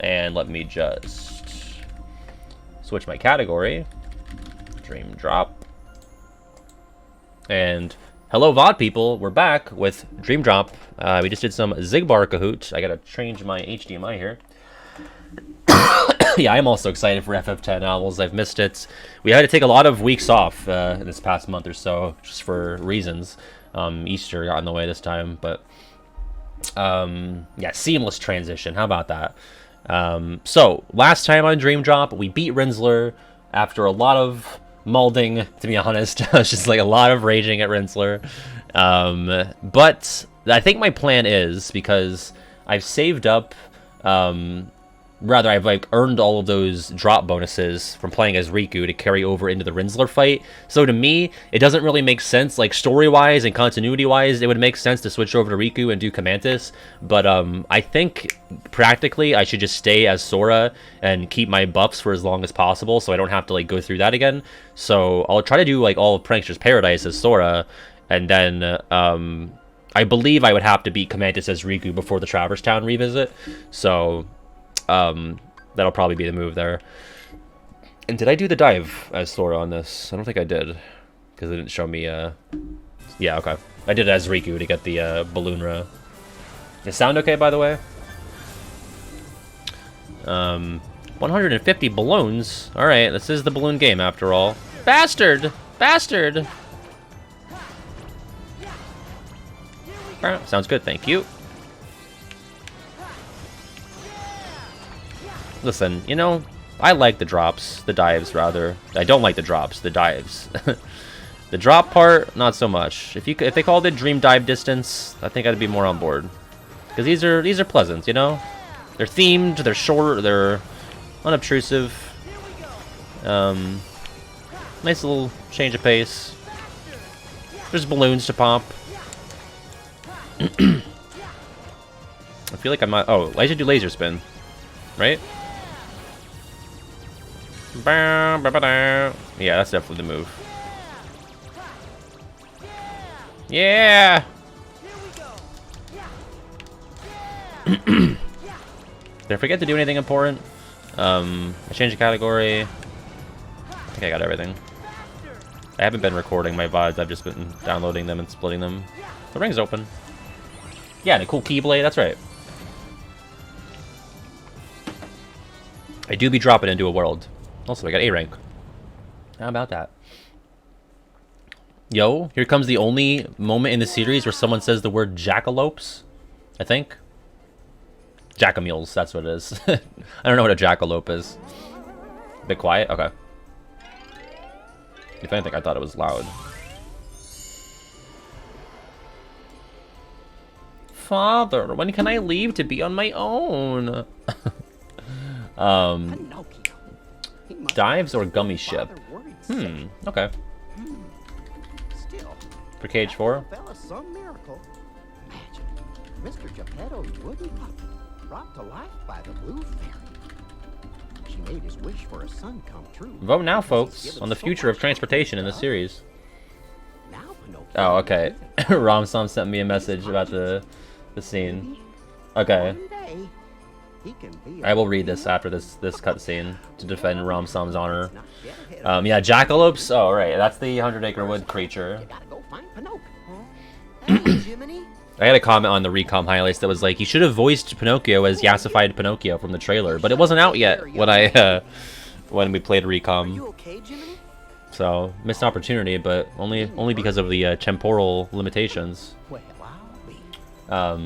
And let me just switch my category. Dream Drop. And hello VOD people, we're back with Dream Drop. We just did some Zigbar Kahoot. I gotta change my HDMI here. Yeah, I'm also excited for FF10 Owls. I've missed it. We had to take a lot of weeks off this past month or so, just for reasons. Easter got in the way this time, but yeah, seamless transition. How about that? So last time on Dream Drop, we beat Rinsler after a lot of molding. To be honest, it's just like a lot of raging at Rinsler. But I think my plan is, because I've saved up. Rather, I've like earned all of those drop bonuses from playing as Riku to carry over into the Rinsler fight. So to me, it doesn't really make sense, like story-wise and continuity-wise, it would make sense to switch over to Riku and do Comantus. But I think practically I should just stay as Sora and keep my buffs for as long as possible, so I don't have to like go through that again. So I'll try to do like all of Prankster's Paradise as Sora, and then I believe I would have to beat Comantus as Riku before the Traverse Town revisit. So that'll probably be the move there. And did I do the dive as Sora on this? I don't think I did, because it didn't show me. Yeah, okay. I did it as Riku to get the Balloonra. Does it sound okay, by the way? 150 balloons. All right, this is the balloon game after all. Bastard! Bastard! Sounds good, thank you. Listen, you know, I like the drops, the dives rather. I don't like the drops, the dives. The drop part, not so much. If they called it Dream Dive Distance, I think I'd be more on board. Because these are pleasant, you know. They're themed, they're short, they're unobtrusive. Nice little change of pace. There's balloons to pop. I feel like I might. Oh, I should do laser spin, right? Yeah, that's definitely the move. Yeah! Did I forget to do anything important? I changed the category. I think I got everything. I haven't been recording my VODs, I've just been downloading them and splitting them. The ring's open. Yeah, and a cool Keyblade, that's right. I do be dropping into a world. Also, I got A rank. How about that? Yo, here comes the only moment in the series where someone says the word jackalopes, I think. Jackamules, that's what it is. I don't know what a jackalope is. A bit quiet? Okay. If anything, I thought it was loud. Father, when can I leave to be on my own? Dives or gummy ship? Okay. For Cage 4? Mr. Geppetto's wooden puppet brought to life by the Blue Fairy. She made his wish for a son come true. Vote now, folks, on the future of transportation in the series. Oh, okay. Ramsam sent me a message about the scene. Okay. I will read this after this cutscene to defend Ramsam's honor. Yeah, jackalopes. Oh, right. That's the 100-acre wood creature. I had a comment on the Recom highlights that was like, you should have voiced Pinocchio as yassified Pinocchio from the trailer, but it wasn't out yet when we played Recom. So missed an opportunity, but only because of the temporal limitations. That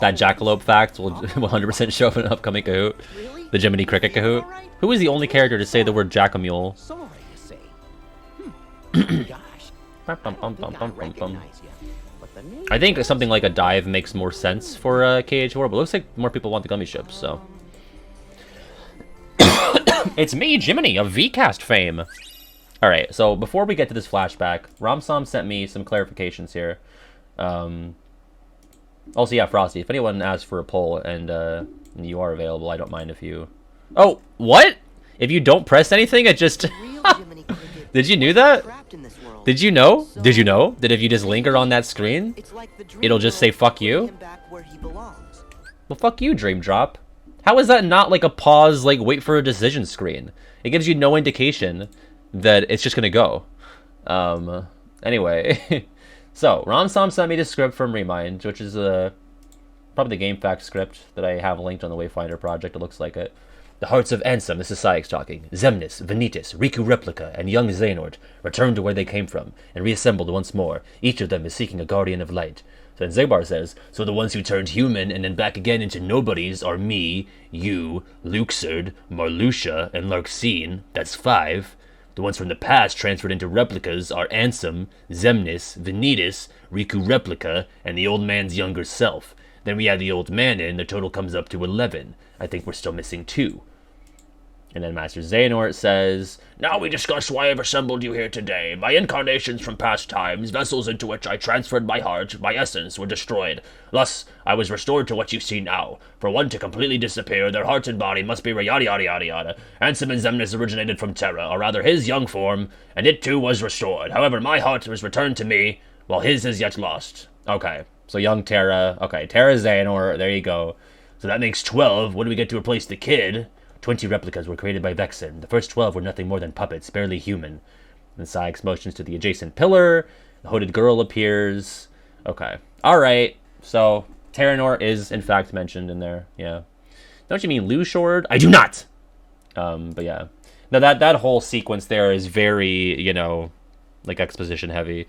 jackalope fact will 100% show up in an upcoming Kahoot. The Jiminy Cricket Kahoot. Who is the only character to say the word jackamule? I think something like a dive makes more sense for KH4, but it looks like more people want the gummy ships, so. It's me, Jiminy, of VCast fame. Alright, so before we get to this flashback, Ramsam sent me some clarifications here. Also, yeah, Frosty, if anyone asks for a poll and you are available, I don't mind if you... Oh, what? If you don't press anything, it just... Did you know that? Did you know? Did you know that if you just linger on that screen, it'll just say fuck you? Well, fuck you, Dream Drop. How is that not like a pause, like wait for a decision screen? It gives you no indication that it's just gonna go. Anyway, so Ramsam sent me the script from Remind, which is probably the GameFAQs script that I have linked on the Wayfinder project. It looks like it. The hearts of Ansem, this is Sykes talking. Zemnis, Vanitas, Riku Replica, and young Xehanort returned to where they came from and reassembled once more. Each of them is seeking a guardian of light. So then Zegbar says, so the ones who turned human and then back again into nobodies are me, you, Luxord, Marluxia, and Larxene. That's 5. The ones from the past transferred into replicas are Ansem, Zemnis, Vanitas, Riku Replica, and the old man's younger self. Then we add the old man in, the total comes up to 11. I think we're still missing 2. And then Master Xehanort says, now we discuss why I've assembled you here today. My incarnations from past times, vessels into which I transferred my heart, my essence, were destroyed. Thus, I was restored to what you see now. For one to completely disappear, their heart and body must be yada yada yada yada. Ansem and Zemnis originated from Terra, or rather his young form, and it too was restored. However, my heart was returned to me, while his is yet lost. Okay, so young Terra. Okay, Terra Xehanort, there you go. So that makes 12. What do we get to replace the kid? 20 replicas were created by Vexen. The first 12 were nothing more than puppets, barely human. And Sykes motions to the adjacent pillar. The hooded girl appears. Okay. Alright. So, Terranor is, in fact, mentioned in there. Yeah. Don't you mean Luxord? I do not! But yeah. Now, that whole sequence there is very, you know, like, exposition heavy.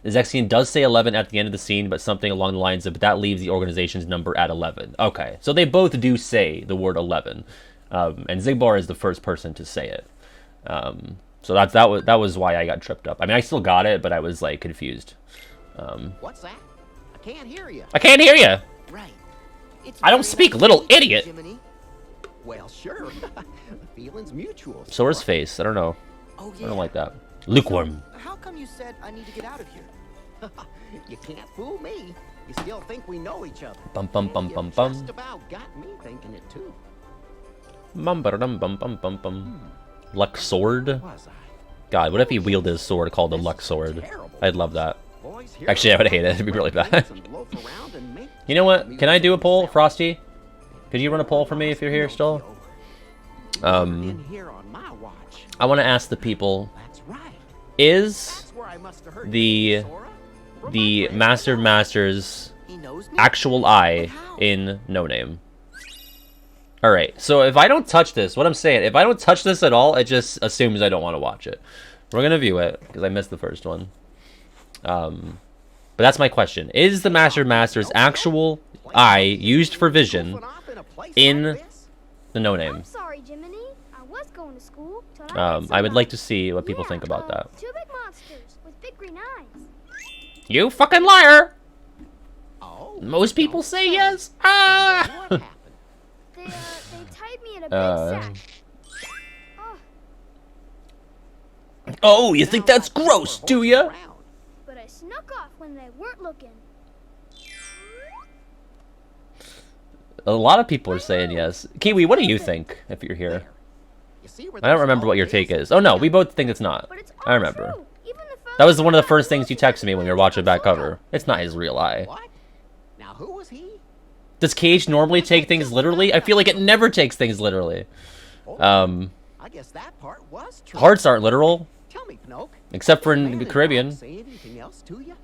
The Zexian does say 11 at the end of the scene, but something along the lines of, but that leaves the organization's number at 11. Okay, so they both do say the word 11, and Xigbar is the first person to say it. So that was why I got tripped up. I mean, I still got it, but I was like confused. What's that? I can't hear you. I can't hear you. Right. It's I don't speak, little idiot. Jiminy. Well, sure. The feeling's mutual. Sora's face. I don't know. Oh, yeah. I don't like that. Lukewarm. So, how come you said I need to get out of here? You can't fool me. You still think we know each other. Bum bum And bum you bum bum. just about got me thinking it too. Bum bum bum bum bum bum. Lux sword. Was I? God, what if he wielded his sword called the This Lux is sword? terrible. I'd love that. Boys, Actually, I would hate it. It'd be really bad. You know what? Can I do a poll, Frosty? Could you run a poll for me if you're here still? I want to ask the people: is the Master of Masters actual eye in No Name? All right. So if I don't touch this, what I'm saying, if I don't touch this at all, it just assumes I don't want to watch it. We're gonna view it because I missed the first one. But that's my question: is the Master of Masters actual eye used for vision in the No Name? I'm sorry, Jiminy. I was going to school. I would like to see what people think about that. 2 big monsters with big green eyes. You fucking liar! Oh, Most people say yes. Ah! what happened? They tied me in a big sack. Oh, Oh, you think that's gross, do ya? but I snuck off when they weren't looking. A lot of people are saying yes. Kiwi, what do you think if you're here? I don't remember what your take is. Oh no, we both think it's not. But it's I all remember. true. Even the That was one of the first things you texted me when we were watching back cover. It's not his real eye. What? Now who was he? Does Cage normally take things literally? I feel like it never takes things literally. I guess that part was true. Hearts aren't literal, Tell me, Pinocchio. except for in the Caribbean. Say anything else to you?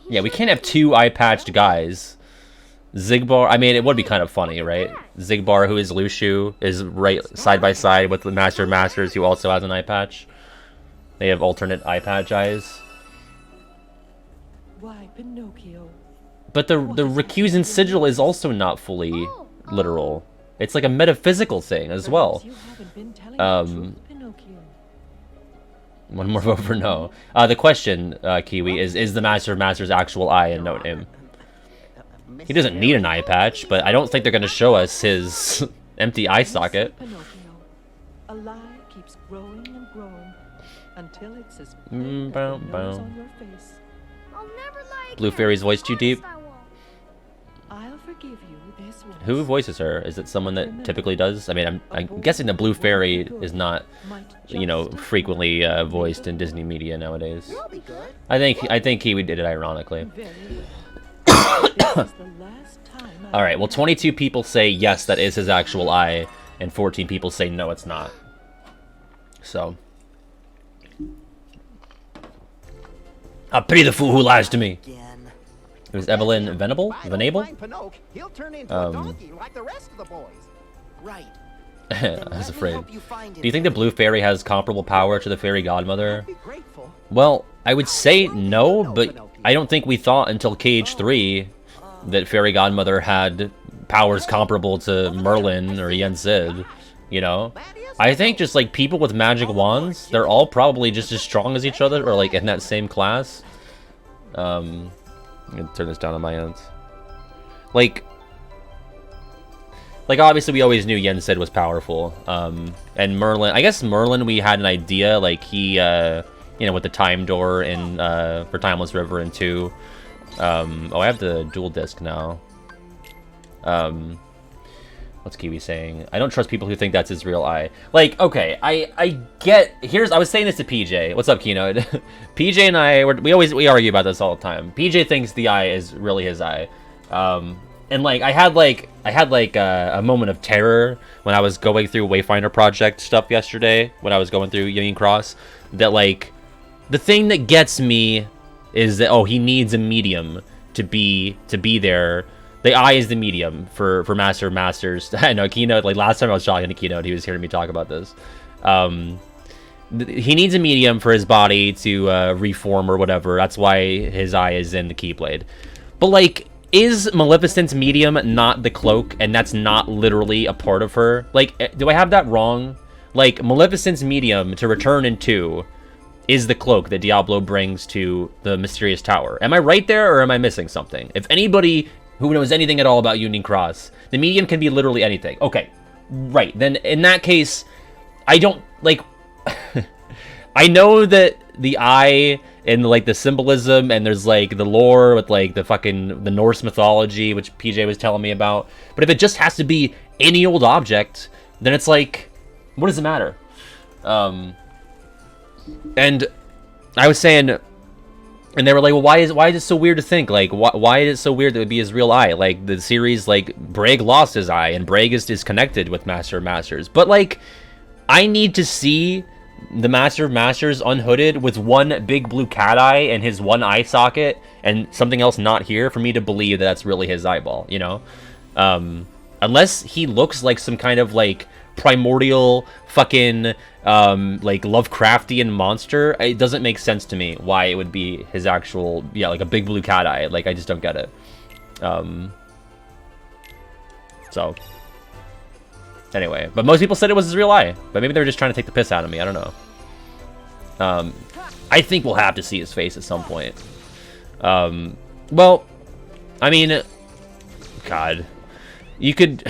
Yeah, we can't have 2 eye-patched guys. Xigbar, I mean, it would be kind of funny, right? Xigbar, who is Lushu, is right side by side with the Master of Masters, who also has an eye patch. They have alternate eye patch eyes. Why, Pinocchio? But the Recusant Sigil is also not fully literal. It's like a metaphysical thing as well. You haven't been telling the truth, Pinocchio. One more vote for no. The question, Kiwi, is the Master of Masters' actual eye in No Name? He doesn't need an eye patch, but I don't think they're going to show us his empty eye socket. Pinocchio, a lie keeps growing and growing until it's as big Mm, as bow, the bow. nose on your face. I'll never lie Blue again. Fairy's voice too deep? Honest, I won't. I'll forgive you this once. Who voices her? Is it someone that typically does? I mean, I'm guessing the Blue Fairy is not, you know, frequently voiced in Disney media nowadays. You'll be good. I think Kiwi did it ironically. Very well. This is the last time Alright, well 22 people say yes, that is his actual eye, and 14 people say no, it's not. So. I pity the fool who lies to me. It was Evelyn Venable? Venable? He'll turn into a donkey like the rest of the boys. Right. I was afraid. Do you think the blue fairy has comparable power to the fairy godmother? Be grateful. Well, I would say no, but I don't think we thought until KH3 that fairy godmother had powers comparable to Merlin or Yen Sid, you know? I think just like people with magic wands, they're all probably just as strong as each other or like in that same class. I'm gonna turn this down on my end. Like obviously we always knew Yen Sid was powerful. And Merlin, I guess Merlin we had an idea, like he, you know, with the time door in, for Timeless River and 2. Oh, I have the dual disc now. What's Kiwi saying? I don't trust people who think that's his real eye. Like, okay, I get, I was saying this to PJ. What's up, Keynote? PJ and I, we argue about this all the time. PJ thinks the eye is really his eye. And like, I had a moment of terror when I was going through Wayfinder Project stuff yesterday, when I was going through Union Cross, that like, the thing that gets me is that, oh, he needs a medium to be there. The eye is the medium for Master of Masters. I know, Keynote, like last time I was talking to Keynote, he was hearing me talk about this. He needs a medium for his body to reform or whatever. That's why his eye is in the Keyblade. But like, is Maleficent's medium not the cloak, and that's not literally a part of her? Like, do I have that wrong? Like, Maleficent's medium to return in 2 is the cloak that Diablo brings to the Mysterious Tower. Am I right there, or am I missing something? If anybody who knows anything at all about Union Cross, the medium can be literally anything. Okay, right. Then in that case, I don't, like, I know that the eye and, like, the symbolism, and there's, like, the lore with, like, the Norse mythology, which PJ was telling me about. But if it just has to be any old object, then it's like, what does it matter? And I was saying, and they were like, well, why is it so weird to think? Like, why is it so weird that it would be his real eye? Like, the series, like, Braig lost his eye, and Braig is connected with Master of Masters. But, like, I need to see the Master of Masters unhooded with one big blue cat eye and his one eye socket and something else not here for me to believe that that's really his eyeball, you know? Unless he looks like some kind of, like, primordial fucking like Lovecraftian monster, it doesn't make sense to me why it would be his actual, yeah, like a big blue cat eye. Like, I just don't get it. So anyway, but most people said it was his real eye, but maybe they were just trying to take the piss out of me. I don't know. I think we'll have to see his face at some point. Well, I mean, God, you could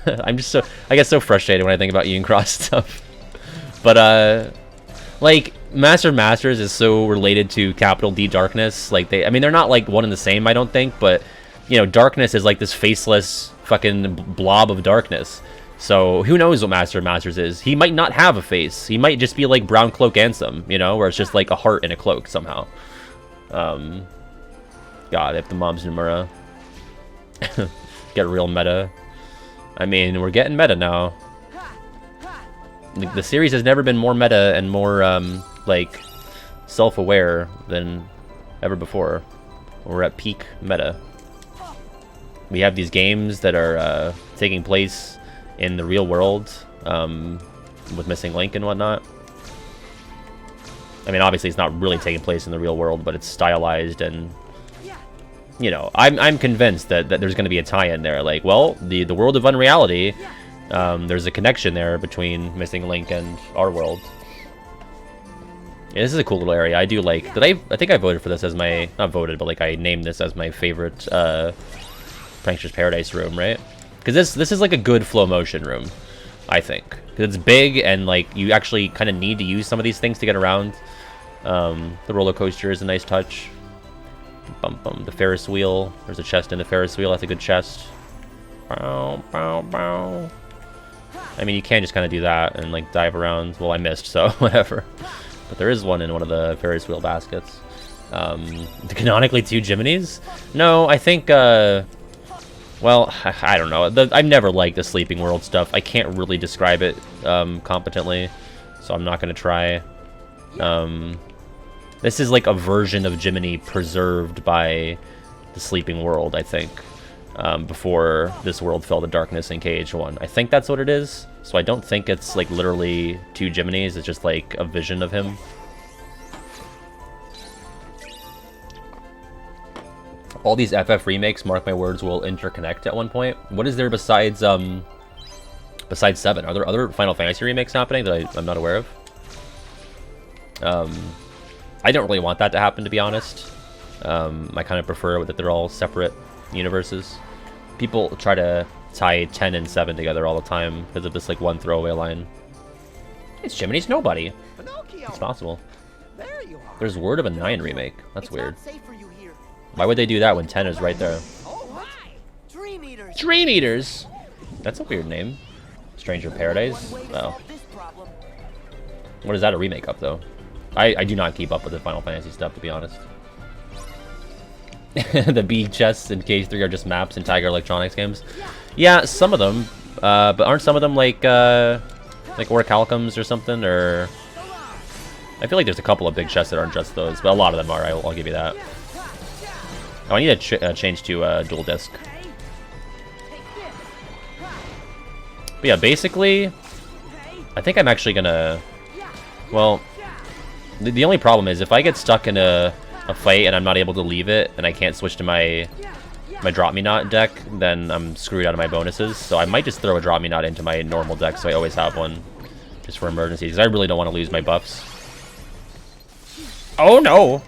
I'm just so, I get so frustrated when I think about Union Cross stuff. But like, Master of Masters is so related to capital D Darkness. Like, I mean, they're not like one and the same, I don't think, but you know, Darkness is like this faceless fucking blob of darkness. So who knows what Master of Masters is? He might not have a face. He might just be like Brown Cloak Ansem, you know, where it's just like a heart in a cloak somehow. God, if the mom's Nomura. Get real meta. I mean, we're getting meta now. The series has never been more meta and more, like, self-aware than ever before. We're at peak meta. We have these games that are taking place in the real world, with Missing Link and whatnot. I mean, obviously it's not really taking place in the real world, but it's stylized, and you know, I'm convinced that there's going to be a tie-in there. Like, well, the world of Unreality, there's a connection there between Missing Link and our world. Yeah, this is a cool little area. I do like, I think I voted for this as my, not voted, but like I named this as my favorite Prankster's Paradise room, right? Because this is like a good flow motion room, I think. Because it's big, and like you actually kind of need to use some of these things to get around. The roller coaster is a nice touch. Bum bum. The Ferris wheel. There's a chest in the Ferris wheel. That's a good chest. Bow, bow, bow. I mean, you can just kind of do that and like dive around. Well, I missed, so whatever. But there is one in one of the Ferris wheel baskets. Canonically 2 Jiminy's? No, I think Well, I don't know. I've never liked the Sleeping World stuff. I can't really describe it competently, so I'm not going to try. This is like a version of Jiminy preserved by the Sleeping World, I think, before this world fell to darkness in KH1. I think that's what it is, so I don't think it's like literally 2 Jiminis. It's just like a vision of him. All these FF remakes, mark my words, will interconnect at one point. What is there besides 7? Are there other Final Fantasy remakes happening that I'm not aware of? I don't really want that to happen, to be honest. I kind of prefer that they're all separate universes. People try to tie 10 and 7 together all the time because of this like one throwaway line. It's Jiminy's nobody. Pinocchio! It's possible. There you are. There's word of a 9 remake. That's weird. It's not safe for you here. Why would they do that when 10 is right there? Oh, hi! Dream Eaters! Dream Eaters! That's a weird name. Stranger Paradise? Oh. What is that a remake of, though? I do not keep up with the Final Fantasy stuff, to be honest. The bee chests in KH3 are just maps in Tiger Electronics games. Yeah, some of them. But aren't some of them like Orichalcums or something? Or I feel like there's a couple of big chests that aren't just those, but a lot of them are. I'll give you that. Oh, I need to change to dual disc. But yeah, basically, I think I'm actually gonna. Well, the only problem is if I get stuck in a fight and I'm not able to leave it, and I can't switch to my Drop Me Not deck, then I'm screwed out of my bonuses. So I might just throw a Drop Me Not into my normal deck, so I always have one, just for emergencies. I really don't want to lose my buffs. Oh no!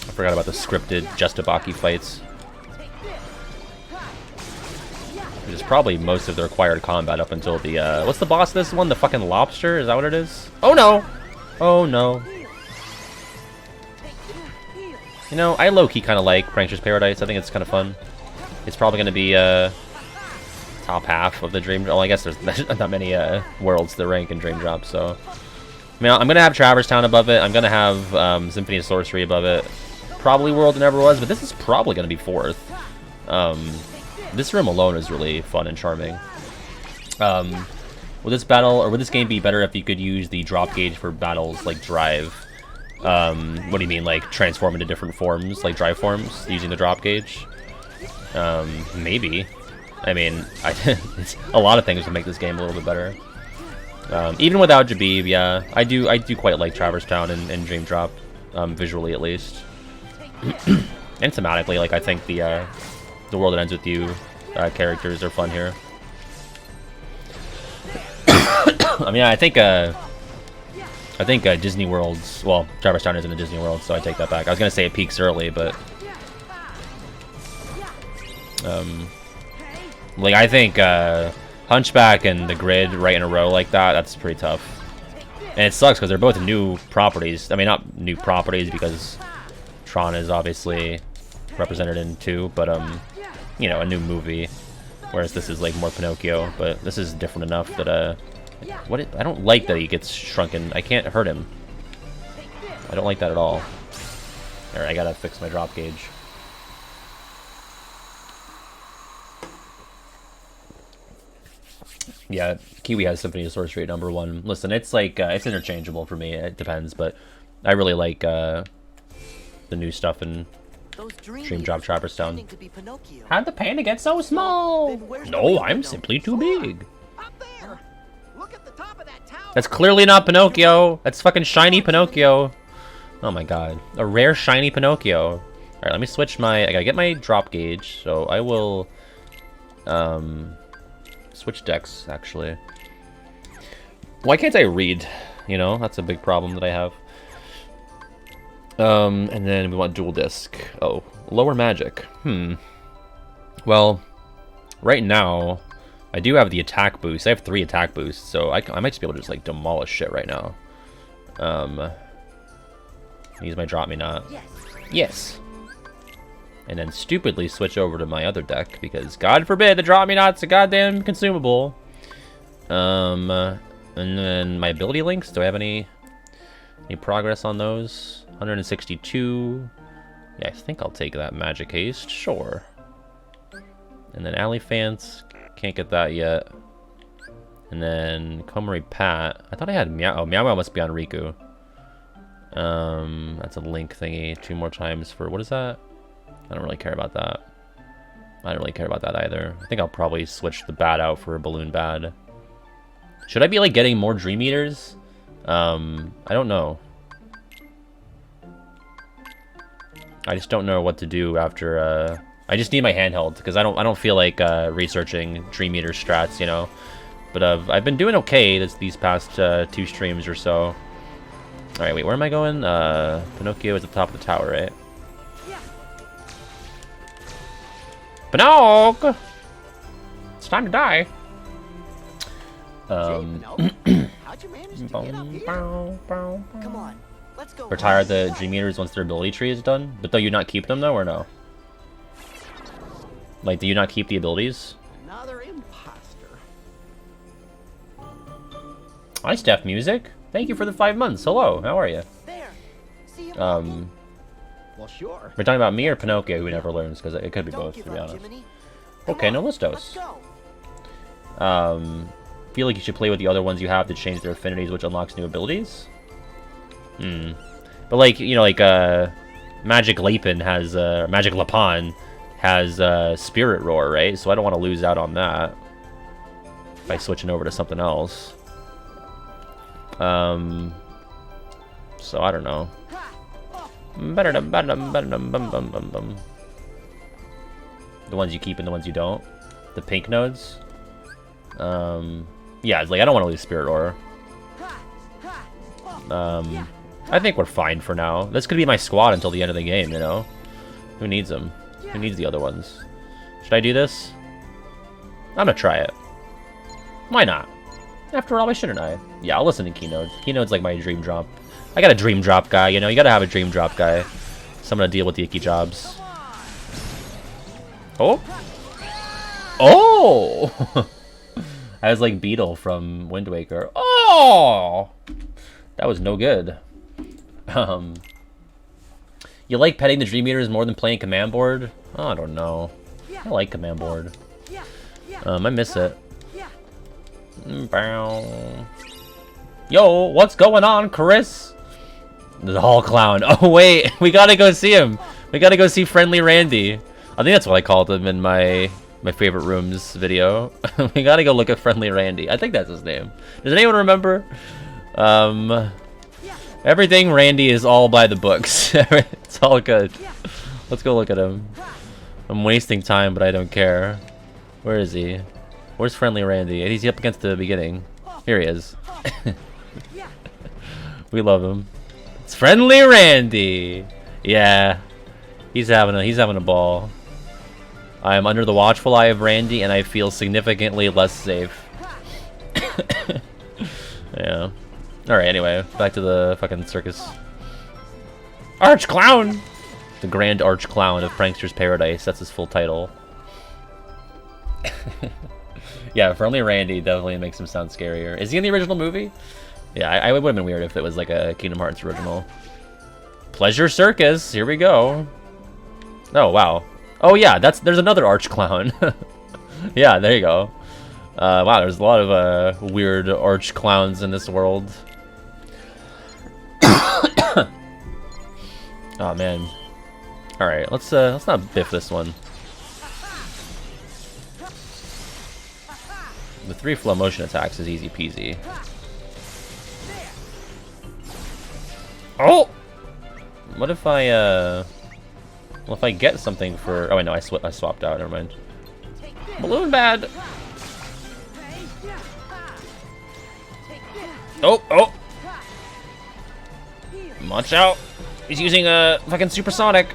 I forgot about the scripted Justabaki fights. Which is probably most of the required combat up until the, what's the boss of this one? The fucking lobster? Is that what it is? Oh no! Oh no. You know, I low-key kind of like Prankster's Paradise. I think it's kind of fun. It's probably going to be, top half of the Dream Drop. Well, I guess there's not many, worlds that rank in Dream Drop, so... I mean, I'm going to have Traverse Town above it. I'm going to have, Symphony of Sorcery above it. Probably World It Never Was, but this is probably going to be 4th. This room alone is really fun and charming. Would this battle, or would this game be better if you could use the drop gauge for battles like Drive? What do you mean, like transform into different forms, like Drive forms, using the drop gauge? Maybe. I mean, it's a lot of things would make this game a little bit better. Even without Jabib, yeah, I do quite like Traverse Town and Dream Drop, visually at least. And thematically, like I think the World That Ends With You characters are fun here. I mean, I think Disney World's, well, Traverse Town isn't a Disney World, so I take that back. I was gonna say it peaks early, but like I think Hunchback and the Grid right in a row like that, that's pretty tough. And it sucks because they're both new properties. I mean, not new properties because Tron is obviously represented in 2, but you know, a new movie, whereas this is like more Pinocchio. But this is different enough that I don't like that he gets shrunken. I can't hurt him. I don't like that at all. Alright, I gotta fix my drop gauge. Yeah, Kiwi has Symphony of Sorcery at #1. Listen, it's like it's interchangeable for me. It depends, but I really like the new stuff in Dream Drop Traverse Town. How'd the panda get so small? No, I'm simply too big. Up there! Look at the top of that tower! That's clearly not Pinocchio. That's fucking shiny Pinocchio. Oh my god. A rare shiny Pinocchio. Alright, let me switch my... I gotta get my drop gauge, so I will... switch decks, actually. Why can't I read? You know, that's a big problem that I have. And then we want dual disc. Oh, lower magic. Well, right now, I do have the attack boost. I have 3 attack boosts, so I might just be able to just, like, demolish shit right now. Use my Drop Me Not. Yes. And then stupidly switch over to my other deck, because God forbid the Drop Me Not's a goddamn consumable. And then my ability links, do I have any progress on those? 162. Yeah, I think I'll take that magic haste. Sure. And then Alifant. Can't get that yet. And then Komori Pat. I thought I had Meow. Oh, Meow Meow must be on Riku. That's a link thingy. 2 more times for... What is that? I don't really care about that. I don't really care about that either. I think I'll probably switch the Bat out for a Balloon Bad. Should I be, like, getting more Dream Eaters? I don't know. I just don't know what to do after, I just need my handheld, because I don't feel like, researching Dream Eater strats, you know? But, I've been doing okay these past, 2 streams or so. Alright, wait, where am I going? Pinocchio is at the top of the tower, right? Pinocchio! It's time to die. How'd you manage to get up here? Come on, let's go. Retire the Dream Eaters once their ability tree is done? But do you not keep them, though, or no? Like, do you not keep the abilities? Another imposter. Hi, Steph Music. Thank you for the 5 months. Hello, how are you? There. See him? Well, sure. We're talking about me or Pinocchio, who never learns, because it could be both, to be honest. Okay, no listos. Feel like you should play with the other ones you have to change their affinities, which unlocks new abilities? But, like, you know, like, Magic Lapin has, Magic Lapon has, Spirit Roar, right? So I don't want to lose out on that by switching over to something else. So I don't know. The ones you keep and the ones you don't. The pink nodes. Yeah, it's like I don't want to lose Spirit Aura. I think we're fine for now. This could be my squad until the end of the game, you know? Who needs them? Who needs the other ones? Should I do this? I'm gonna try it. Why not? After all, why shouldn't I? Yeah, I'll listen to Keynote. Keynote's like my dream drop. I got a dream drop guy, you know? You gotta have a dream drop guy. So I'm gonna deal with the icky jobs. Oh! Oh! I was like Beetle from Wind Waker. Oh! That was no good. You like petting the Dream Eaters more than playing Command Board? Oh, I don't know. I like Command Board. I miss it. Yo, what's going on, Chris? The Hall Clown. Oh, wait. We gotta go see him. We gotta go see Friendly Randy. I think that's what I called him in my favorite rooms video. We gotta go look at Friendly Randy. I think that's his name. Does anyone remember? Everything Randy is all by the books. It's all good. Let's go look at him. I'm wasting time, but I don't care. Where is he? Where's Friendly Randy? He's up against the beginning. Here he is. We love him. It's Friendly Randy. Yeah, he's having a ball. I am under the watchful eye of Randy, and I feel significantly less safe. Yeah. All right. Anyway, back to the fucking circus. Arch Clown. The Grand Arch Clown of Prankster's Paradise. That's his full title. Yeah, Friendly Randy definitely makes him sound scarier. Is he in the original movie? Yeah, it would have been weird if it was like a Kingdom Hearts original. Pleasure Circus, here we go. Oh, wow. Oh yeah, there's another Arch Clown. Yeah, there you go. Wow, there's a lot of weird Arch Clowns in this world. Oh man. Alright, let's not biff this one. The 3 flow motion attacks is easy peasy. Oh! What if I, well, if I get something for... Oh, wait, no, I swapped out. Never mind. Balloon Bad! Oh, oh! Watch out! He's using a fucking supersonic!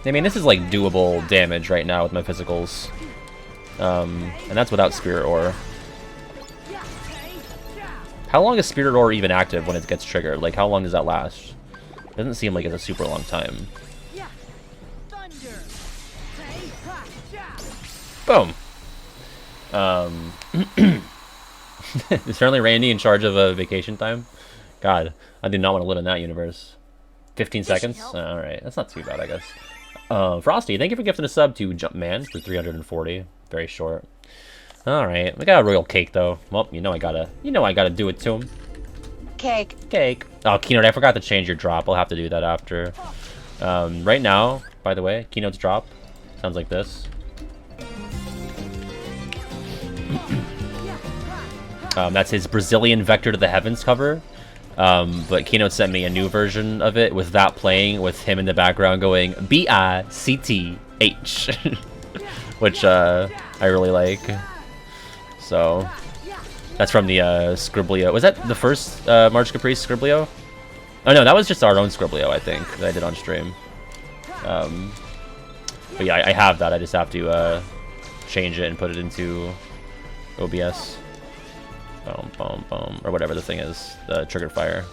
I mean, this is like doable damage right now with my physicals. And that's without Spirit Ore. How long is Spirit Ore even active when it gets triggered? Like, how long does that last? Doesn't seem like it's a super long time. Boom! Is Friendly Randy in charge of a vacation time? God, I do not want to live in that universe. 15 seconds? Alright, that's not too bad, I guess. Frosty, thank you for gifting a sub to Jumpman for 340. Very short. Alright, we got a royal cake, though. Well, you know I gotta do it to him. Cake. Cake. Oh, Keynote, I forgot to change your drop. I'll have to do that after. Right now, by the way, Keynote's drop sounds like this. That's his Brazilian Vector to the Heavens cover. But Keynote sent me a new version of it with that playing, with him in the background going B-I-C-T-H, which I really like. So that's from the Scriblio. Was that the first March Caprice Scriblio? Oh no, that was just our own Scriblio, I think, that I did on stream. But yeah, I have that. I just have to change it and put it into OBS. Boom, boom, boom, or whatever the thing is, the triggered fire.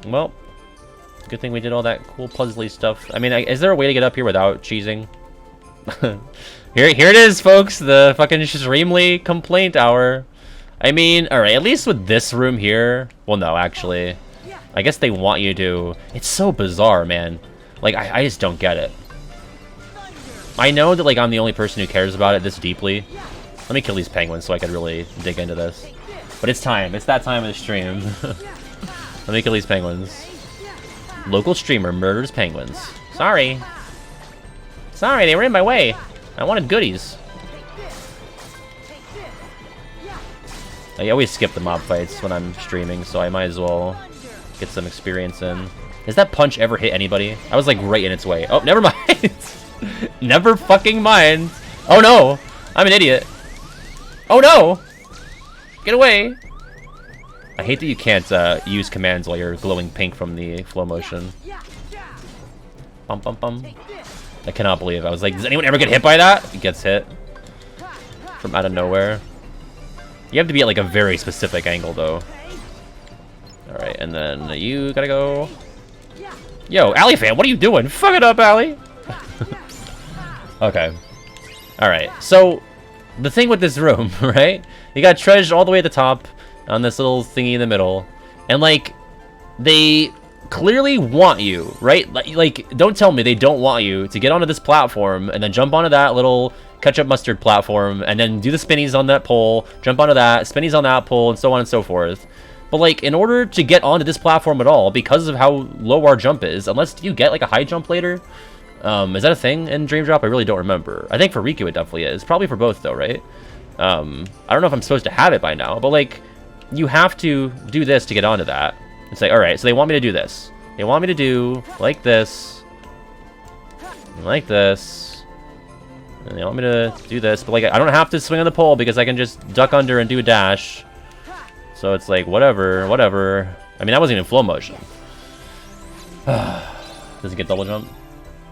Well, good thing we did all that cool puzzly stuff. I mean, is there a way to get up here without cheesing? Here it is, folks, the fucking Shreemly complaint hour. I mean, alright, at least with this room here, well, no, actually, I guess they want you to, it's so bizarre, man. Like, I just don't get it. I know that, like, I'm the only person who cares about it this deeply. Let me kill these penguins so I can really dig into this. But it's time. It's that time of the stream. Let me kill these penguins. Local streamer murders penguins. Sorry. Sorry, they were in my way. I wanted goodies. I always skip the mob fights when I'm streaming, so I might as well get some experience in. Has that punch ever hit anybody? I was like right in its way. Oh, never mind. Never fucking mind. Oh no, I'm an idiot. Oh no! Get away! I hate that you can't use commands while you're glowing pink from the flow motion. Bum bum bum. I cannot believe I was like, does anyone ever get hit by that? It gets hit from out of nowhere. You have to be at like a very specific angle though. Alright, and then you gotta go. Yo, Allie fan, what are you doing? Fuck it up, Allie! Okay. Alright, so the thing with this room, right? You got treasure all the way at the top on this little thingy in the middle. And, like, they clearly want you, right? Like, don't tell me they don't want you to get onto this platform and then jump onto that little ketchup mustard platform and then do the spinnies on that pole, jump onto that, spinnies on that pole, and so on and so forth. But, like, in order to get onto this platform at all, because of how low our jump is, unless you get, like, a high jump later... is that a thing in Dream Drop? I really don't remember. I think for Riku it definitely is. Probably for both though, right? I don't know if I'm supposed to have it by now, but like, you have to do this to get onto that. And say, alright, so they want me to do this. They want me to do like this. Like this. And they want me to do this, but like, I don't have to swing on the pole because I can just duck under and do a dash. So it's like, whatever, whatever. I mean, that wasn't even flow motion. Does it get double jump?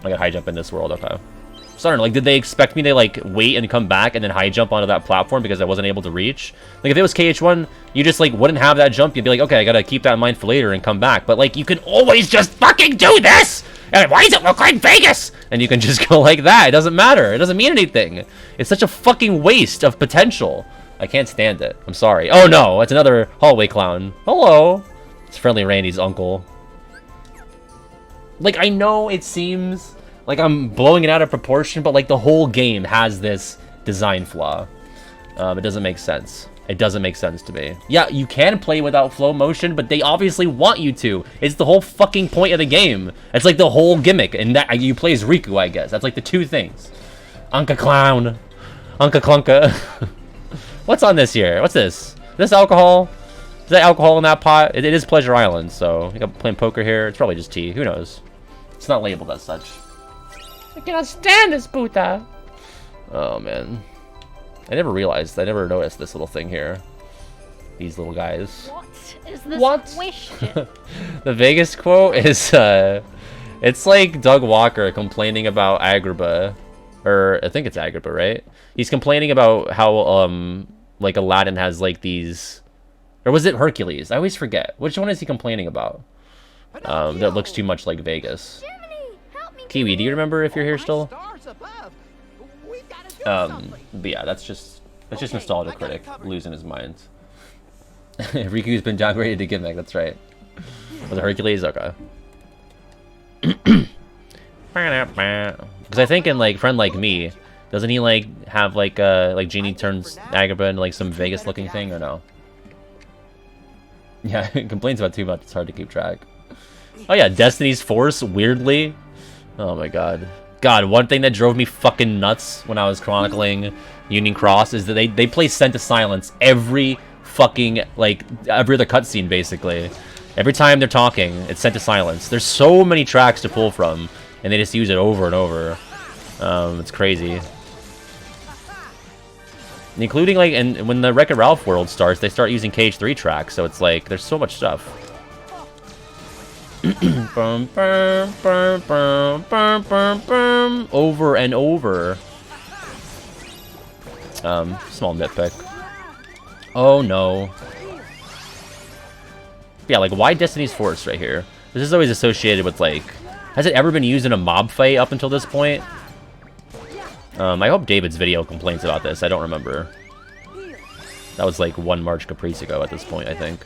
I got high jump in this world, okay. So I don't know, like, did they expect me to, like, wait and come back and then high jump onto that platform because I wasn't able to reach? Like, if it was KH1, you just, like, wouldn't have that jump. You'd be like, okay, I gotta keep that in mind for later and come back. But, like, you can always just fucking do this! And why does it look like Vegas? And you can just go like that. It doesn't matter. It doesn't mean anything. It's such a fucking waste of potential. I can't stand it. I'm sorry. Oh, no, it's another hallway clown. Hello. It's Friendly Randy's uncle. Like, I know it seems like I'm blowing it out of proportion, but, like, the whole game has this design flaw. It doesn't make sense. It doesn't make sense to me. Yeah, you can play without flow motion, but they obviously want you to. It's the whole fucking point of the game. It's, like, the whole gimmick, and that you play as Riku, I guess. That's, like, the two things. Anka Clown. Anka Clunka. What's on this here? What's this? Is this alcohol? Is that alcohol in that pot? It is Pleasure Island, so I got playing poker here. It's probably just tea. Who knows? It's not labeled as such. I cannot stand this puta. Oh man, I never realized. I never noticed this little thing here. These little guys. What is this what? question? The Vegas quote is it's like Doug Walker complaining about Agrabah, or I think it's Agrabah, right? He's complaining about how like Aladdin has like these, or was it Hercules? I always forget. Which one is he complaining about? That looks too much like Vegas. Kiwi, do you remember if you're here still? But yeah, that's just nostalgia critic losing his mind. Riku's been downgraded to gimmick, that's right. Was it Hercules? Okay. Because I think in like Friend Like Me, doesn't he like have like Genie turns Agrabah into like some Vegas looking thing or no? Yeah, complains about too much, it's hard to keep track. Oh yeah, Destiny's Force, weirdly. Oh my god. God, one thing that drove me fucking nuts when I was chronicling Union Cross is that they play Sent to Silence every fucking, like, every other cutscene, basically. Every time they're talking, it's Sent to Silence. There's so many tracks to pull from, and they just use it over and over. It's crazy. Including, like, and when the Wreck-It Ralph world starts, they start using Cage 3 tracks, so it's like, there's so much stuff. Over and over. Small nitpick. Oh no. Yeah, like, why Destiny's Force right here? This is always associated with, like... Has it ever been used in a mob fight up until this point? I hope David's video complains about this. I don't remember. That was, like, one March Caprice ago at this point, I think.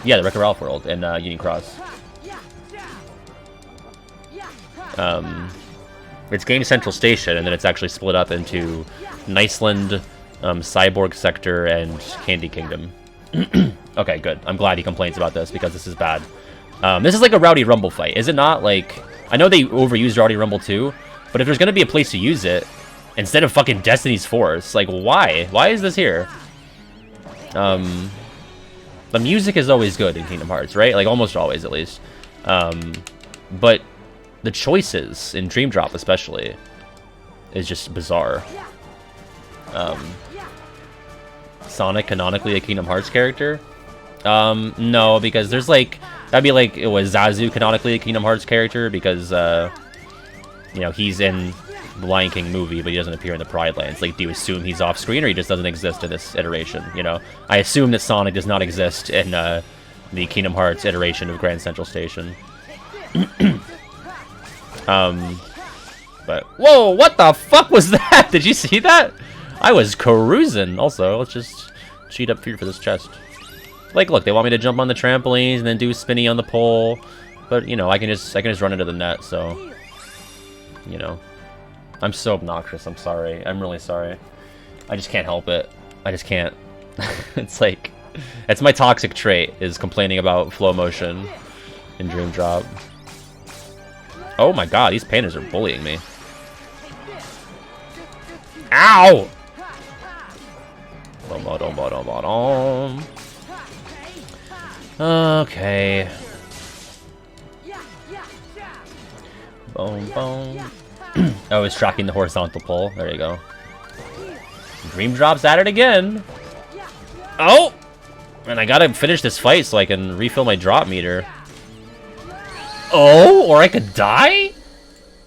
Yeah, the Wreck-It Ralph world and Union Cross. It's Game Central Station, and then it's actually split up into Niceland, Cyborg Sector, and Candy Kingdom. Okay, good. I'm glad he complains about this, because this is bad. This is like a Rowdy Rumble fight, is it not? Like, I know they overused Rowdy Rumble too, but if there's gonna be a place to use it, instead of fucking Destiny's Force, like, why? Why is this here? The music is always good in Kingdom Hearts, right? Like, almost always, at least. But the choices, in Dream Drop especially, is just bizarre. Sonic canonically a Kingdom Hearts character? No, because there's like... That'd be like, it was Zazu canonically a Kingdom Hearts character, because, you know, he's in the Lion King movie, but he doesn't appear in the Pride Lands. Like, do you assume he's off screen, or he just doesn't exist in this iteration, you know? I assume that Sonic does not exist in, the Kingdom Hearts iteration of Grand Central Station. But, whoa, what the fuck was that? Did you see that? I was cruising. Also, let's just cheat up here for this chest. Like, look, they want me to jump on the trampolines and then do spinny on the pole, but, you know, I can just run into the net, so, you know. I'm so obnoxious, I'm sorry. I'm really sorry. I just can't help it. I just can't. It's like, it's my toxic trait, is complaining about flow motion in Dream Drop. Oh my god, these pandas are bullying me. Ow! Okay. Boom, boom. Oh, it's tracking the horizontal pole. There you go. Dream Drop's at it again. Oh! And I gotta finish this fight so I can refill my drop meter. Oh, or I could die?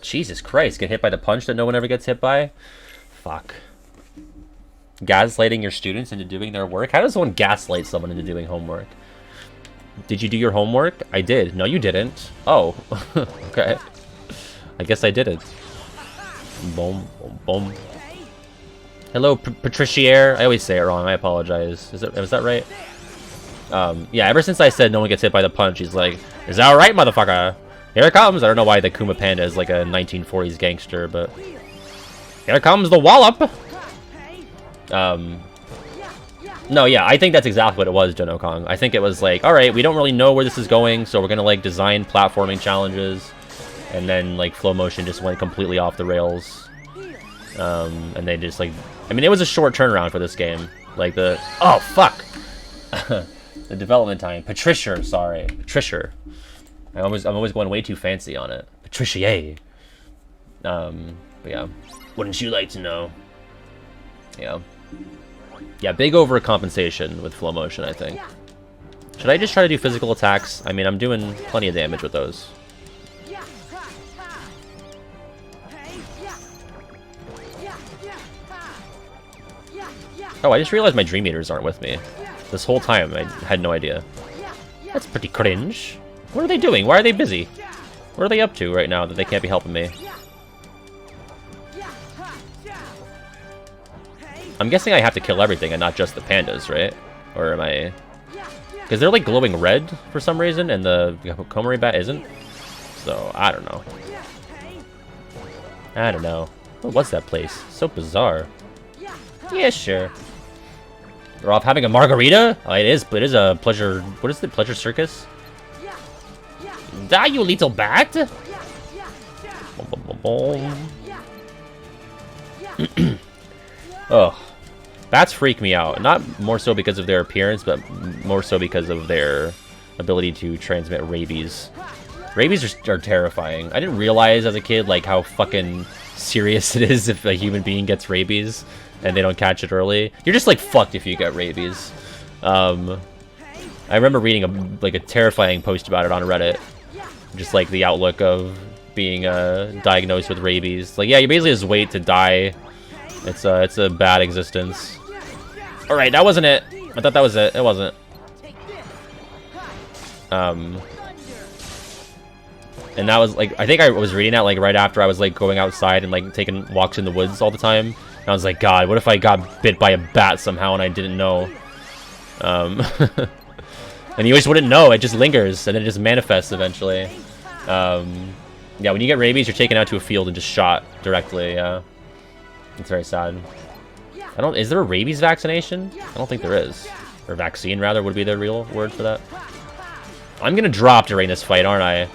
Jesus Christ, get hit by the punch that no one ever gets hit by? Fuck. Gaslighting your students into doing their work? How does one gaslight someone into doing homework? Did you do your homework? I did. No, you didn't. Oh. Okay. I guess I didn't. Boom, boom, boom. Hello, Patriciaire. I always say it wrong. I apologize. Was that right? Yeah, ever since I said no one gets hit by the punch, he's like, is that alright, motherfucker? Here it comes. I don't know why the Kuma Panda is like a 1940s gangster, but... Here comes the wallop! No, yeah, I think that's exactly what it was, Dono Kong. I think it was like, alright, we don't really know where this is going, so we're gonna, like, design platforming challenges. And then, like, flow motion just went completely off the rails. And they just, like... I mean, it was a short turnaround for this game. Like, the... Oh, fuck! The development time. Patricia, sorry. Patricia. I'm always going way too fancy on it. Patricia. But yeah. Wouldn't you like to know? Yeah. Yeah, big overcompensation with flow motion, I think. Should I just try to do physical attacks? I mean, I'm doing plenty of damage with those. Oh, I just realized my Dream Eaters aren't with me. This whole time, I had no idea. That's pretty cringe. What are they doing? Why are they busy? What are they up to right now that they can't be helping me? I'm guessing I have to kill everything and not just the pandas, right? Or am I... Because they're like glowing red for some reason, and the Komori bat isn't. So, I don't know. I don't know. What was that place? So bizarre. Yeah, sure. We're off having a margarita? Oh, it is a pleasure... What is it? Pleasure circus? Die, you little bat! Ugh. Bats freak me out. Not more so because of their appearance, but more so because of their ability to transmit rabies. Rabies are terrifying. I didn't realize as a kid like how fucking serious it is if a human being gets rabies and they don't catch it early. You're just like fucked if you get rabies. I remember reading a terrifying post about it on Reddit. Just like the outlook of being diagnosed with rabies. Like, yeah, you basically just wait to die. It's a bad existence. All right, that wasn't it. I thought that was it. It wasn't. And that was like, I think I was reading that like right after I was like going outside and like taking walks in the woods all the time. And I was like, God, what if I got bit by a bat somehow and I didn't know? And you just wouldn't know. It just lingers and it just manifests eventually. Yeah, when you get rabies, you're taken out to a field and just shot directly. Yeah, it's very sad. Is there a rabies vaccination? I don't think there is. Or vaccine, rather, would be the real word for that. I'm gonna drop during this fight, aren't I?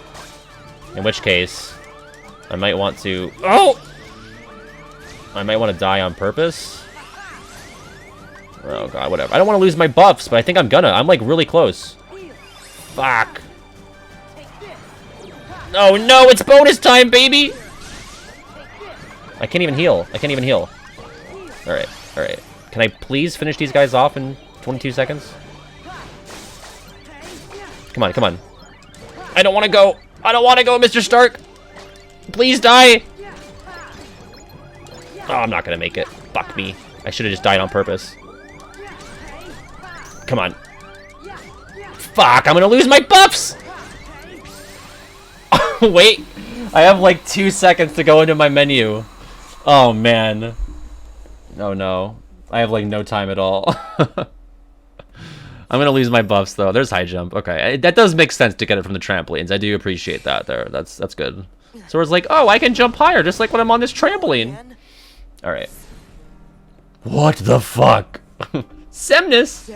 In which case, I might want to... Oh! I might want to die on purpose. Oh god, whatever. I don't want to lose my buffs, but I think I'm gonna. I'm like really close. Fuck. Oh no, it's bonus time, baby! I can't even heal. I can't even heal. Alright, alright. Can I please finish these guys off in 22 seconds? Come on, come on. I don't want to go. I don't want to go, Mr. Stark. Please die. Oh, I'm not going to make it. Fuck me. I should have just died on purpose. Come on. Fuck, I'm going to lose my buffs. Wait. I have like 2 seconds to go into my menu. Oh, man. Oh, no. I have like no time at all. I'm gonna lose my buffs though. There's high jump. Okay, that does make sense to get it from the trampolines. I do appreciate that there. That's good. So it's like, oh, I can jump higher just like when I'm on this trampoline. All right. What the fuck? Semnis?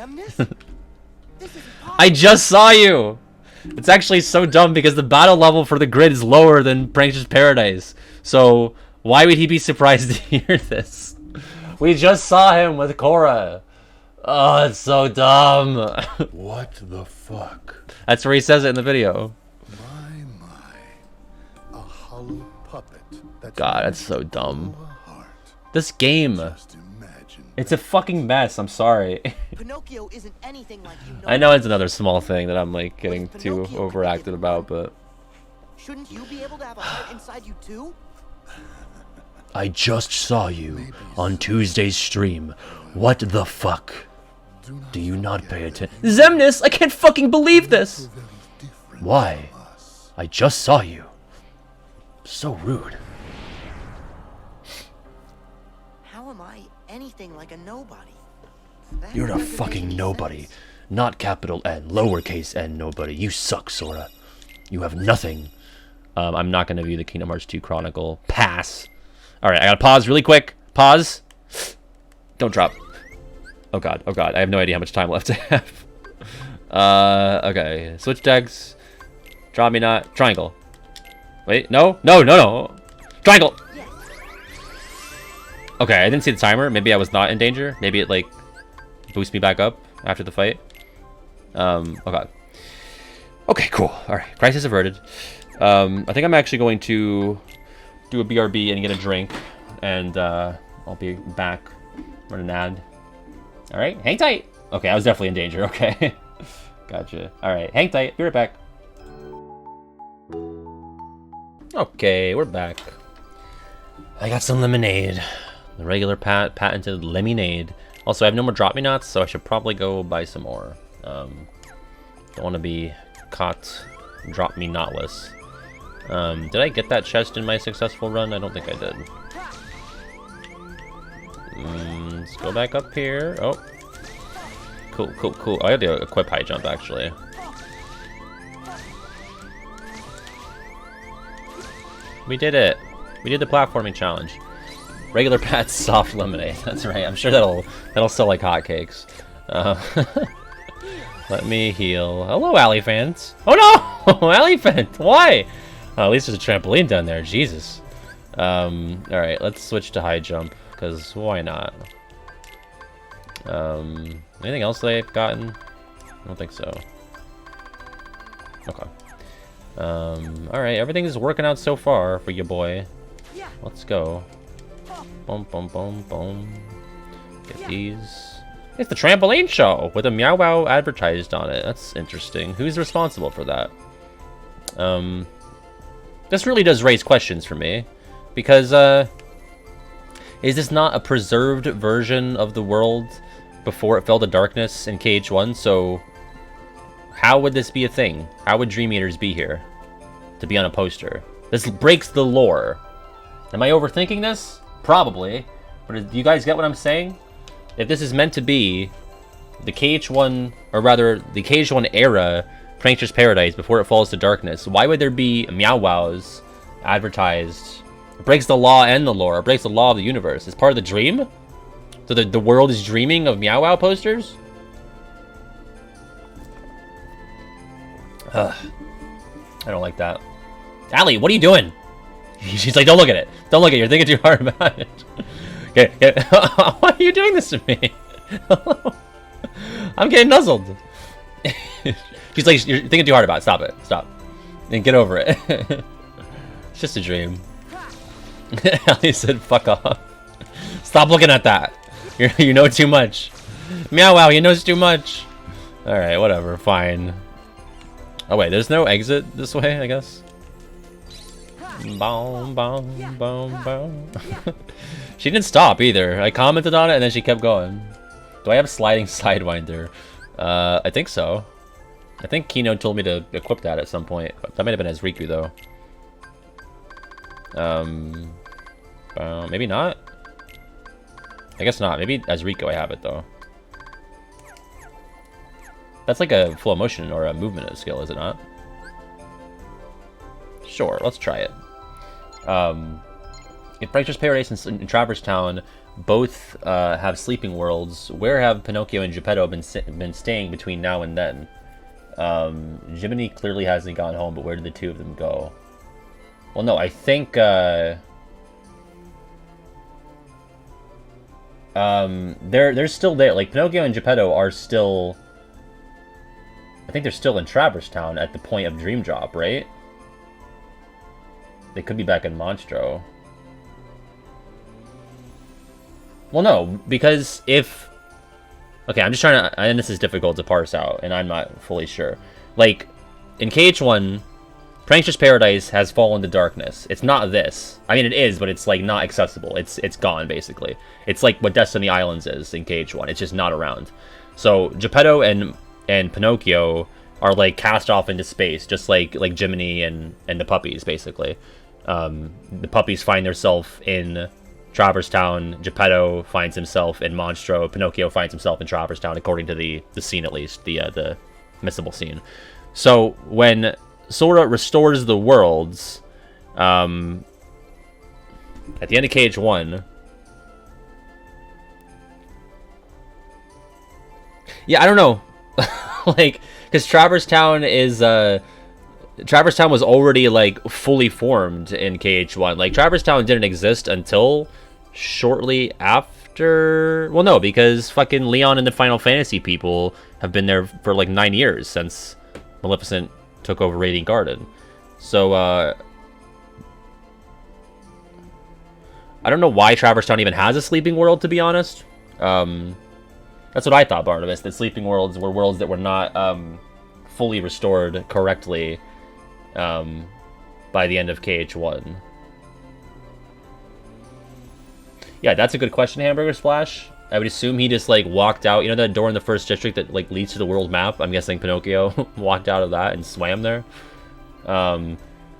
I just saw you. It's actually so dumb because the battle level for the grid is lower than Prankster's Paradise. So why would he be surprised to hear this? We just saw him with Korra. Oh, it's so dumb. What the fuck? That's where he says it in the video. My. A hollow puppet. God, that's so dumb. This game. It's a fucking mess, I'm sorry. Pinocchio isn't anything like you know. I know it's another small thing that I'm like getting too overacted about, but... Shouldn't you be able to have a heart inside you too? I just saw you on Tuesday's stream. What the fuck? Do you not pay attention? Zemnis, I can't fucking believe this! Why? I just saw you. So rude. How am I anything like a nobody? You're a fucking nobody. Not capital N, lowercase n nobody. You suck, Sora. You have nothing. I'm not gonna view the Kingdom Hearts 2 Chronicle. Pass. Alright, I gotta pause really quick. Pause. Don't drop. Oh god, I have no idea how much time left I have. Okay. Switch decks. Draw me not. Triangle. Wait, no. Triangle! Okay, I didn't see the timer. Maybe I was not in danger. Maybe it, like, boosts me back up after the fight. Oh god. Okay, cool. Alright, crisis averted. I think I'm actually going to do a BRB and get a drink. And, I'll be back. Run an ad. Alright, hang tight. Okay, I was definitely in danger. Okay. Gotcha. Alright, hang tight. Be right back. Okay, we're back. I got some lemonade. The regular patented lemonade. Also, I have no more drop me knots, so I should probably go buy some more. Don't want to be caught drop me knotless. Did I get that chest in my successful run? I don't think I did. Let's go back up here. Oh. Cool, cool, cool. I had to equip high jump, actually. We did it. We did the platforming challenge. Regular Pat's soft lemonade. That's right. I'm sure that'll sell like hotcakes. Let me heal. Hello, Alley fans. Oh no! Alley fans. Why? Oh, at least there's a trampoline down there. Jesus. All right. Let's switch to high jump because why not? Anything else they've gotten? I don't think so. Okay. All right. Everything is working out so far for your boy. Let's go. Boom, boom, boom, boom. Get these. It's the trampoline show with a Meow Wow advertised on it. That's interesting. Who's responsible for that? This really does raise questions for me. Because, is this not a preserved version of the world before it fell to darkness in KH1? So, how would this be a thing? How would Dream Eaters be here? To be on a poster? This breaks the lore. Am I overthinking this? Probably. But do you guys get what I'm saying? If this is meant to be the KH1, or rather, the KH1 era Prankster's Paradise before it falls to darkness, why would there be Meow Wows advertised? It breaks the law and the lore. It breaks the law of the universe. It's part of the dream? So the world is dreaming of Meow Wow posters? Ugh. I don't like that. Allie, what are you doing? She's like, don't look at it. Don't look at it. You're thinking too hard about it. Okay, okay. Why are you doing this to me? I'm getting nuzzled. She's like, you're thinking too hard about it. Stop it. Stop. And get over it. It's just a dream. Allie said, fuck off. Stop looking at that. You know too much. Meow Wow, you know too much. Alright, whatever. Fine. Oh, wait. There's no exit this way, I guess. Boom, boom, boom, boom. She didn't stop either. I commented on it and then she kept going. Do I have sliding sidewinder? I think so. I think Kino told me to equip that at some point. That might have been as Riku though. Maybe not. I guess not. Maybe as Riku I have it though. That's like a flow motion or a movement skill, is it not? Sure, let's try it. If Prankster's Paradise and Traverse Town both have sleeping worlds, where have Pinocchio and Geppetto been staying between now and then? Jiminy clearly hasn't gone home, but where did the two of them go? Well, no, I think they're still there. Like Pinocchio and Geppetto are still. I think they're still in Traverse Town at the point of Dream Drop, right? They could be back in Monstro. Well, no, because if... Okay, I'm just trying to... And this is difficult to parse out, and I'm not fully sure. Like, in KH1, Prankster's Paradise has fallen to darkness. It's not this. I mean, it is, but it's, like, not accessible. It's gone, basically. It's like what Destiny Islands is in KH1. It's just not around. So, Geppetto and Pinocchio are, like, cast off into space, just like Jiminy and the puppies, basically. The puppies find themselves in Traverse Town, Geppetto finds himself in Monstro, Pinocchio finds himself in Traverse Town, according to the scene at least, the missable scene. So when Sora restores the worlds, at the end of KH1, yeah, I don't know, like, because Traverse Town is Traverse Town was already, like, fully formed in KH1. Like, Traverse Town didn't exist until shortly after... Well, no, because fucking Leon and the Final Fantasy people have been there for, like, 9 years since Maleficent took over Radiant Garden. So, I don't know why Traverse Town even has a sleeping world, to be honest. That's what I thought, Barnabas, that sleeping worlds were worlds that were not, fully restored correctly by the end of KH1. Yeah, that's a good question, Hamburger Splash. I would assume he just, like, walked out. You know that door in the first district that, like, leads to the world map? I'm guessing Pinocchio walked out of that and swam there. I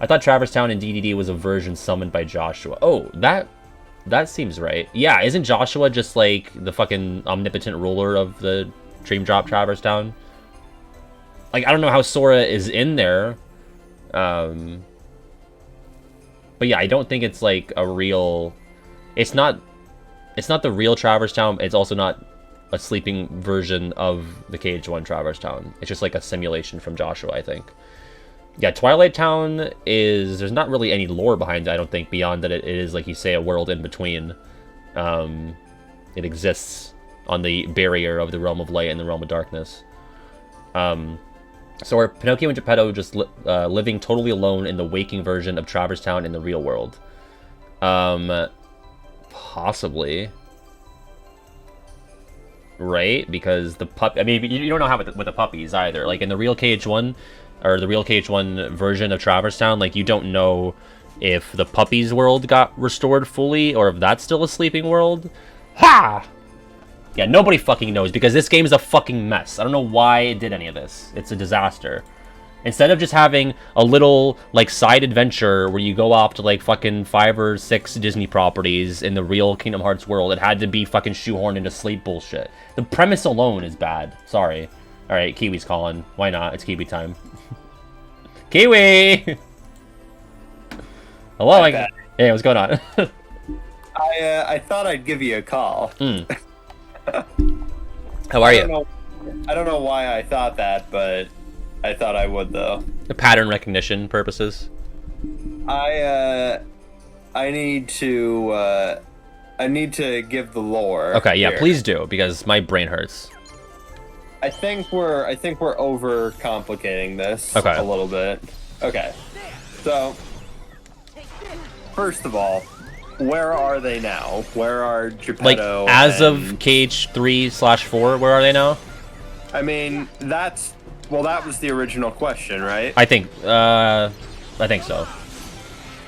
thought Traverse Town in DDD was a version summoned by Joshua. Oh, that That seems right. Yeah, isn't Joshua just like the fucking omnipotent ruler of the Dream Drop Traverse Town? Like, I don't know how Sora is in there. But yeah, I don't think it's like a real... It's not the real Traverse Town. It's also not a sleeping version of the KH1 Traverse Town. It's just like a simulation from Joshua, I think. Yeah, Twilight Town is... There's not really any lore behind it, I don't think, beyond that it is, like you say, a world in between. It exists on the barrier of the realm of light and the realm of darkness. So are Pinocchio and Geppetto just living totally alone in the waking version of Traverse Town in the real world? Possibly. Right? Because the I mean, you don't know how with the puppies either. Like, in the real KH1, or the real KH1 version of Traverse Town, like, you don't know if the puppies world got restored fully, or if that's still a sleeping world. Ha! Yeah, nobody fucking knows, because this game is a fucking mess. I don't know why it did any of this. It's a disaster. Instead of just having a little, like, side adventure where you go off to, like, fucking 5 or 6 Disney properties in the real Kingdom Hearts world, it had to be fucking shoehorned into sleep bullshit. The premise alone is bad. Sorry. Alright, Kiwi's calling. Why not? It's Kiwi time. Kiwi! Hello, hey, what's going on? I thought I'd give you a call. How are you? I don't know why I thought that, but I thought I would, though. The pattern recognition purposes. I need to give the lore. Okay, yeah, here. please do, because my brain hurts. I think we're overcomplicating this a little bit. Okay. So, first of all, where are they now? Where are Geppetto? Like, as of KH3/4, where are they now? I mean, that was the original question, right? I think so.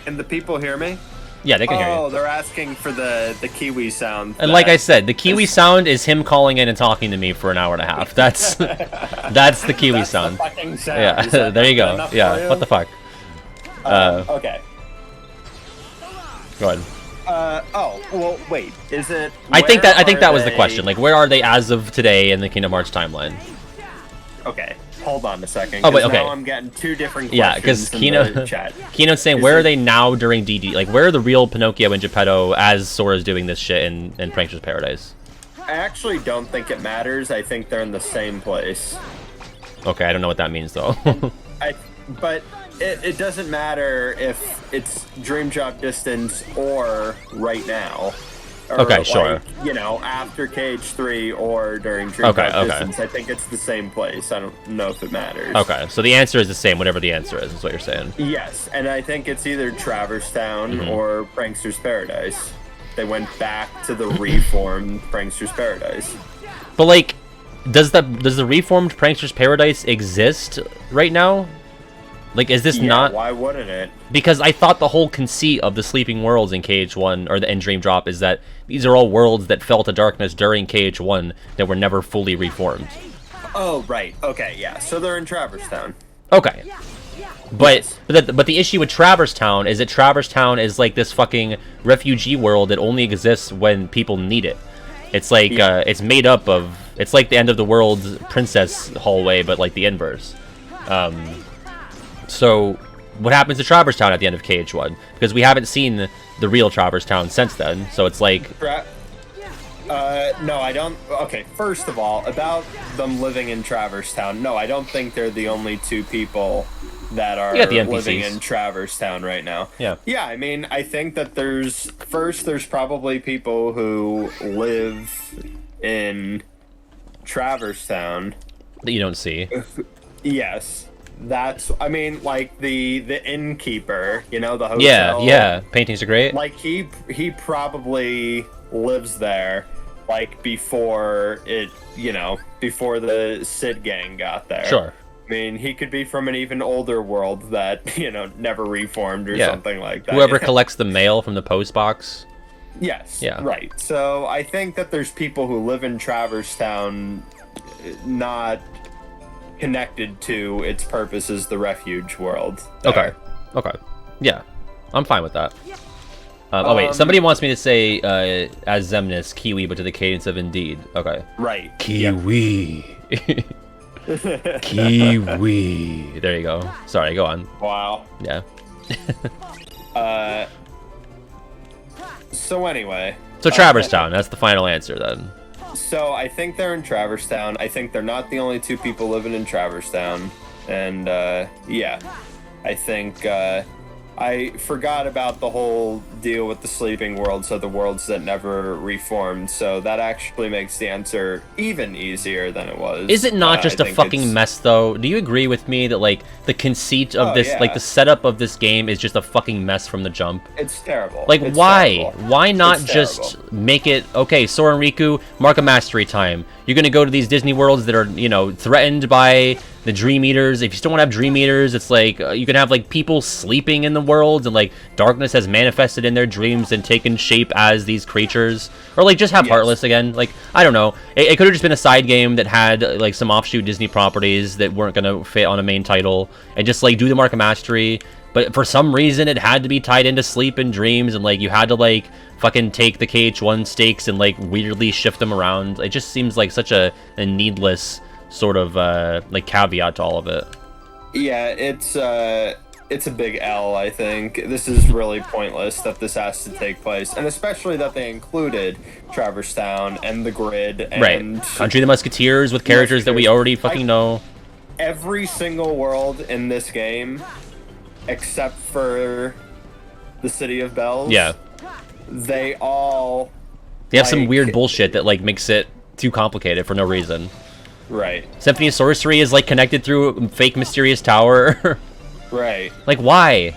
And the people hear me? Yeah, they can hear you. Oh, they're asking for the Kiwi sound. And like I said, the Kiwi sound is him calling in and talking to me for an hour and a half. That's that's the Kiwi sound. The fucking sound. Yeah, there you go. Yeah, what the fuck? Okay. Go ahead. Oh, well, wait. Is it? I think that was the question. Like, where are they as of today in the Kingdom Hearts timeline? Okay. Hold on a second. Oh, wait, okay. Now I'm getting two different questions. Yeah, because chat. Keynote's saying, where are they now during DD? Like, where are the real Pinocchio and Geppetto as Sora's doing this shit in Prankster's Paradise? I actually don't think it matters. I think they're in the same place. Okay, I don't know what that means, though. But it doesn't matter if it's Dream Drop Distance or right now. Or okay, sure. Like, you know, after KH3 or during Dream Drop Distance. I think it's the same place. I don't know if it matters. Okay, so the answer is the same, whatever the answer is what you're saying. Yes, and I think it's either Traverse Town or Prankster's Paradise. They went back to the reformed Prankster's Paradise. But, like, does the reformed Prankster's Paradise exist right now? Like, is this not... why wouldn't it? Because I thought the whole conceit of the Sleeping Worlds in KH1, or in Dream Drop, is that these are all worlds that fell to darkness during KH1 that were never fully reformed. Oh, right. Okay, yeah. So they're in Traverse Town. Okay. But the issue with Traverse Town is that Traverse Town is like this fucking refugee world that only exists when people need it. It's like, it's made up of... It's like the end of the world princess hallway, but like the inverse. So, what happens to Traverse Town at the end of KH1? Because we haven't seen the real Traverse Town since then, so it's like... No, I don't... Okay, first of all, about them living in Traverse Town, no, I don't think they're the only two people that are living in Traverse Town right now. Yeah. Yeah, I mean, I think that there's probably people who live in Traverse Town. That you don't see. Yes. That's, I mean, like, the innkeeper, you know, the hotel. Yeah, paintings are great. Like, he probably lives there, like, before it, you know, before the Sid gang got there. Sure. I mean, he could be from an even older world that, you know, never reformed or something like that. Whoever collects the mail from the post box. Yes, yeah. Right. So, I think that there's people who live in Traverse Town, not... connected to its purpose as the refuge world. Okay. Yeah. I'm fine with that. Oh wait, somebody wants me to say as Zemnis, Kiwi, but to the cadence of Indeed. Okay. Right. Kiwi. Kiwi. There you go. Sorry, go on. Wow. Yeah. So anyway. So Traverse Town, that's the final answer then. So I think they're in Traverse Town. I think they're not the only two people living in Traverse Town. And yeah, I think I forgot about the whole deal with the sleeping worlds, so the worlds that never reformed. So that actually makes the answer even easier than it was. Is it not just a fucking mess, though? Do you agree with me that, like, the conceit of this, like, the setup of this game is just a fucking mess from the jump? It's terrible. Like, it's why? terrible. Why not It's just terrible. make it, okay, Sora and Riku, mark a mastery time. You're gonna go to these Disney worlds that are, you know, threatened by the Dream Eaters. If you still want to have Dream Eaters, it's like, you can have, like, people sleeping in the worlds, and, like, darkness has manifested in their dreams and taken shape as these creatures. Or, like, just have Heartless again. Like, I don't know. It could have just been a side game that had, like, some offshoot Disney properties that weren't gonna fit on a main title, and just, like, do the Mark of Mastery. But for some reason, it had to be tied into sleep and dreams, and, like, you had to, like, fucking take the KH1 stakes and, like, weirdly shift them around. It just seems like such a needless sort of, like, caveat to all of it. Yeah, it's a big L, I think. This is really pointless that this has to take place, and especially that they included Traverse Town and the grid and... Right. Country of the Musketeers with characters that we already fucking know. Every single world in this game, except for the City of Bells, Yeah. they all... They have some weird bullshit that, like, makes it too complicated for no reason. Right. Symphony of Sorcery is, like, connected through a fake mysterious tower. Right. Like, why?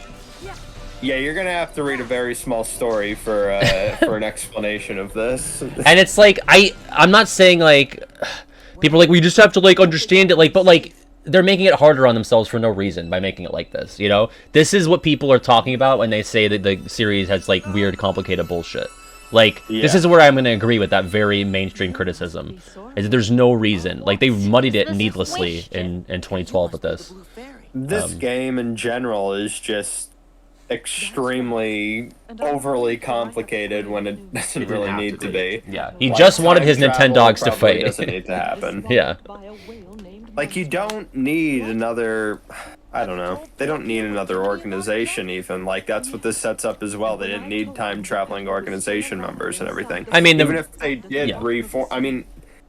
Yeah, you're gonna have to read a very small story for for an explanation of this. And it's like, I'm not saying, like, people are like, we just have to, like, understand it, like, but, like, they're making it harder on themselves for no reason by making it like this, you know? This is what people are talking about when they say that the series has, like, weird, complicated bullshit. Like, this is where I'm going to agree with that very mainstream criticism, is that there's no reason. Like, they muddied it needlessly in 2012 with this. This game in general is just extremely overly complicated when it doesn't really need to be. Yeah, he just wanted his Nintendogs to probably fight. Doesn't need to happen. Yeah. Like, you don't need another... I don't know. They don't need another organization, even. Like, that's what this sets up as well. They didn't need time-traveling organization members and everything. I mean, even if they did reform... I mean,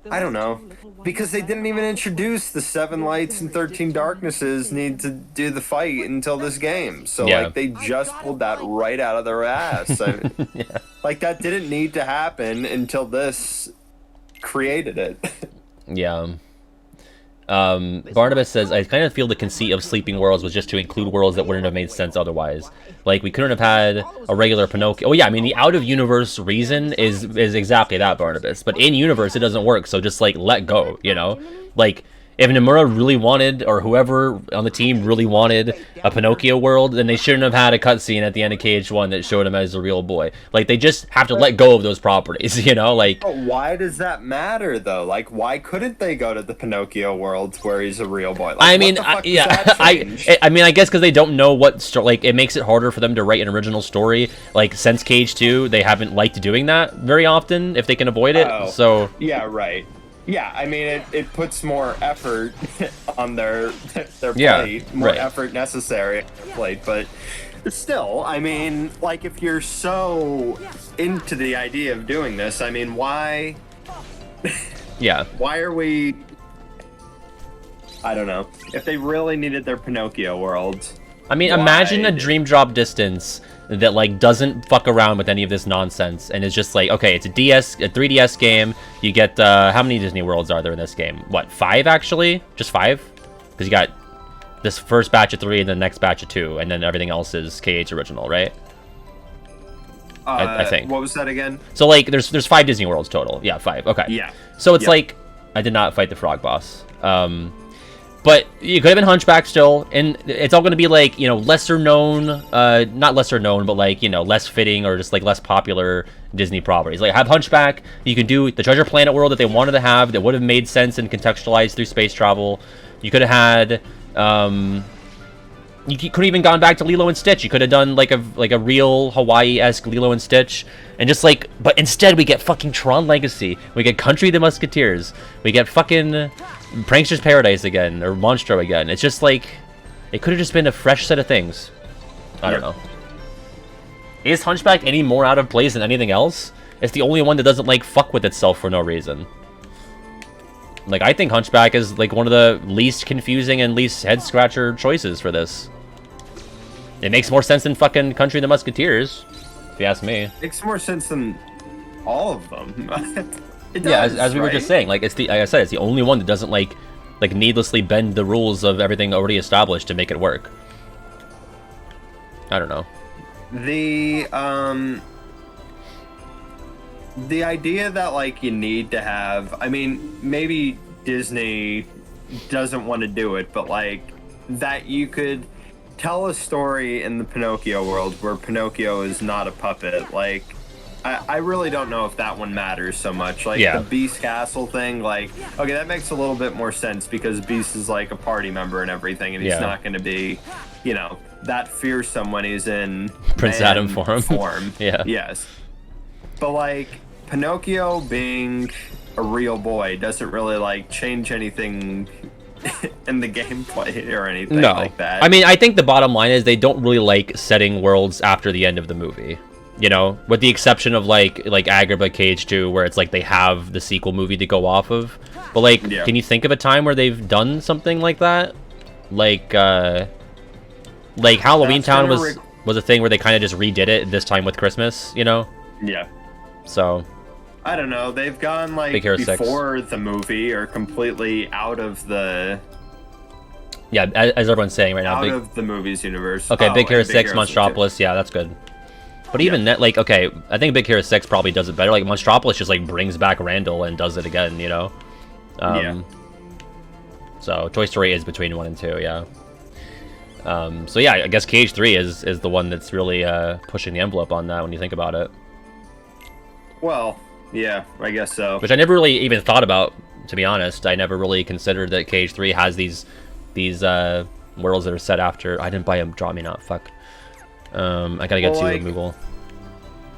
I don't know. Because they didn't even introduce the 7 Lights and 13 Darknesses need to do the fight until this game. So, like, they just pulled that right out of their ass. Like, that didn't need to happen until this created it. Yeah. Barnabas says, I kind of feel the conceit of Sleeping Worlds was just to include worlds that wouldn't have made sense otherwise. Like, we couldn't have had a regular Pinocchio. Oh yeah, I mean, the out-of-universe reason is exactly that, Barnabas. But in-universe, it doesn't work, so just, like, let go, you know? Like, if Nomura really wanted, or whoever on the team really wanted a Pinocchio world, then they shouldn't have had a cutscene at the end of KH1 that showed him as a real boy. Like, they just have to let go of those properties, you know? Like, but why does that matter, though? Like, why couldn't they go to the Pinocchio world where he's a real boy? Like, I mean, I mean, I guess because they don't know what like, it makes it harder for them to write an original story. Like, since KH2, they haven't liked doing that very often if they can avoid it. So yeah, right. Yeah, I mean, it puts more effort on their plate, more effort necessary on their plate, but still, I mean, like, if you're so into the idea of doing this, I mean, why... Yeah. Why are we... I don't know. If they really needed their Pinocchio world... I mean, imagine a Dream Drop Distance that, like, doesn't fuck around with any of this nonsense and is just like, okay, it's a 3DS game. You get, how many Disney Worlds are there in this game? What, 5 actually? Just 5? Because you got this first batch of 3 and the next batch of 2, and then everything else is KH original, right? I think. What was that again? So, like, there's 5 Disney Worlds total. Yeah, 5. Okay. Yeah. So it's like, I did not fight the frog boss. But you could have been Hunchback still, and it's all going to be, like, you know, lesser known, not lesser known, but, like, you know, less fitting or just, like, less popular Disney properties. Like, have Hunchback, you can do the Treasure Planet world that they wanted to have that would have made sense and contextualized through space travel. You could have had, You could have even gone back to Lilo and Stitch. You could have done like a real Hawaii-esque Lilo and Stitch, and just like, but instead we get fucking Tron Legacy. We get Country of the Musketeers. We get fucking Prankster's Paradise again, or Monstro again. It's just like, it could have just been a fresh set of things. I don't know. Is Hunchback any more out of place than anything else? It's the only one that doesn't like fuck with itself for no reason. Like, I think Hunchback is like one of the least confusing and least head scratcher choices for this. It makes more sense than fucking Country of the Musketeers, if you ask me. Makes more sense than all of them. It does, yeah, as we were right? just saying, like, it's the, like I said, it's the only one that doesn't like needlessly bend the rules of everything already established to make it work. I don't know. The idea that like you need to have, I mean, maybe Disney doesn't want to do it, but like that you could tell a story in the Pinocchio world where Pinocchio is not a puppet. Like, I really don't know if that one matters so much. Like, the Beast Castle thing, like, okay, that makes a little bit more sense because Beast is like a party member and everything, and he's not going to be, you know, that fearsome when he's in Prince Adam form. Yeah. Yes. But like, Pinocchio being a real boy doesn't really like change anything in the gameplay or anything like that. I mean, I think the bottom line is they don't really like setting worlds after the end of the movie. You know, with the exception of like Agrabah Cage 2, where it's like they have the sequel movie to go off of. But like, can you think of a time where they've done something like that? Like Halloween Town was a thing where they kind of just redid it this time with Christmas, you know? Yeah. So I don't know. They've gone like before the movie or completely out of the. Yeah, as everyone's saying right now. Out of the movies universe. Okay, Big Hero 6, Monstropolis. Yeah, that's good. But even that, like, okay, I think Big Hero 6 probably does it better. Like, Monstropolis just like brings back Randall and does it again, you know. So Toy Story is between 1 and 2. Yeah. So yeah, I guess Cage 3 is the one that's really pushing the envelope on that when you think about it. Well, yeah, I guess so. Which I never really even thought about, to be honest. I never really considered that Cage 3 has these worlds that are set after. I didn't buy them. Draw me not. Fuck. I gotta get to Google.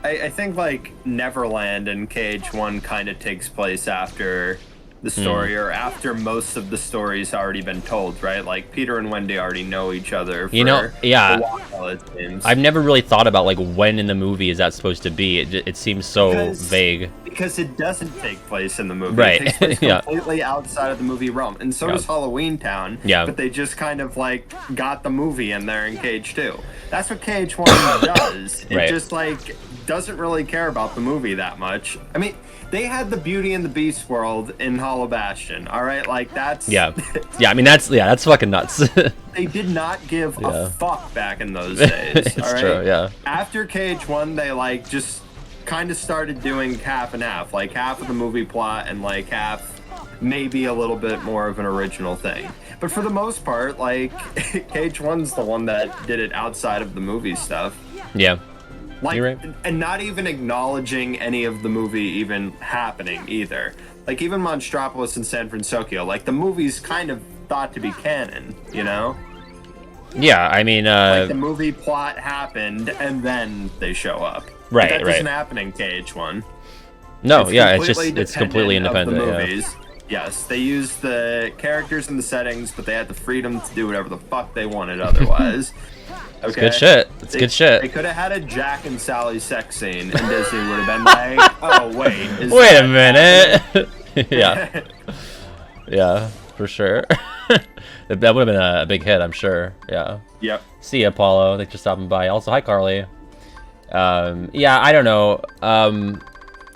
I think like Neverland and Cage 1 kind of takes place after the story or after most of the story's already been told, right? Like Peter and Wendy already know each other for a while, it seems. I've never really thought about like when in the movie is that supposed to be. It seems so vague. Because it doesn't take place in the movie. Right. It takes place completely outside of the movie realm. And so does Halloween Town. Yeah. But they just kind of like got the movie in there in Cage 2. That's what Cage 1 does. It just like doesn't really care about the movie that much. I mean, they had the Beauty and the Beast world in Hollow Bastion, all right? Like, that's... Yeah, I mean, that's fucking nuts. They did not give a fuck back in those days, it's all right? true, yeah. After Cage 1, they, like, just kind of started doing half and half. Like, half of the movie plot and, like, half maybe a little bit more of an original thing. But for the most part, like, Cage 1's the one that did it outside of the movie stuff. Yeah. Like, right. And not even acknowledging any of the movie even happening either. Like, even Monstropolis and San Francisco, like, the movie's kind of thought to be canon, you know? Yeah, I mean, like, the movie plot happened, and then they show up. Right, That doesn't happen in Cage 1. No, it's completely independent, of the movies. Yes, they use the characters and the settings, but they had the freedom to do whatever the fuck they wanted otherwise. It's good shit. It's good shit. They could have had a Jack and Sally sex scene, and Disney would have been like, "Oh wait, wait a minute." Yeah, yeah, for sure. That would have been a big hit, I'm sure. Yeah. Yep. See you, Apollo. Thanks for stopping by. Also, hi, Carly. Yeah, I don't know.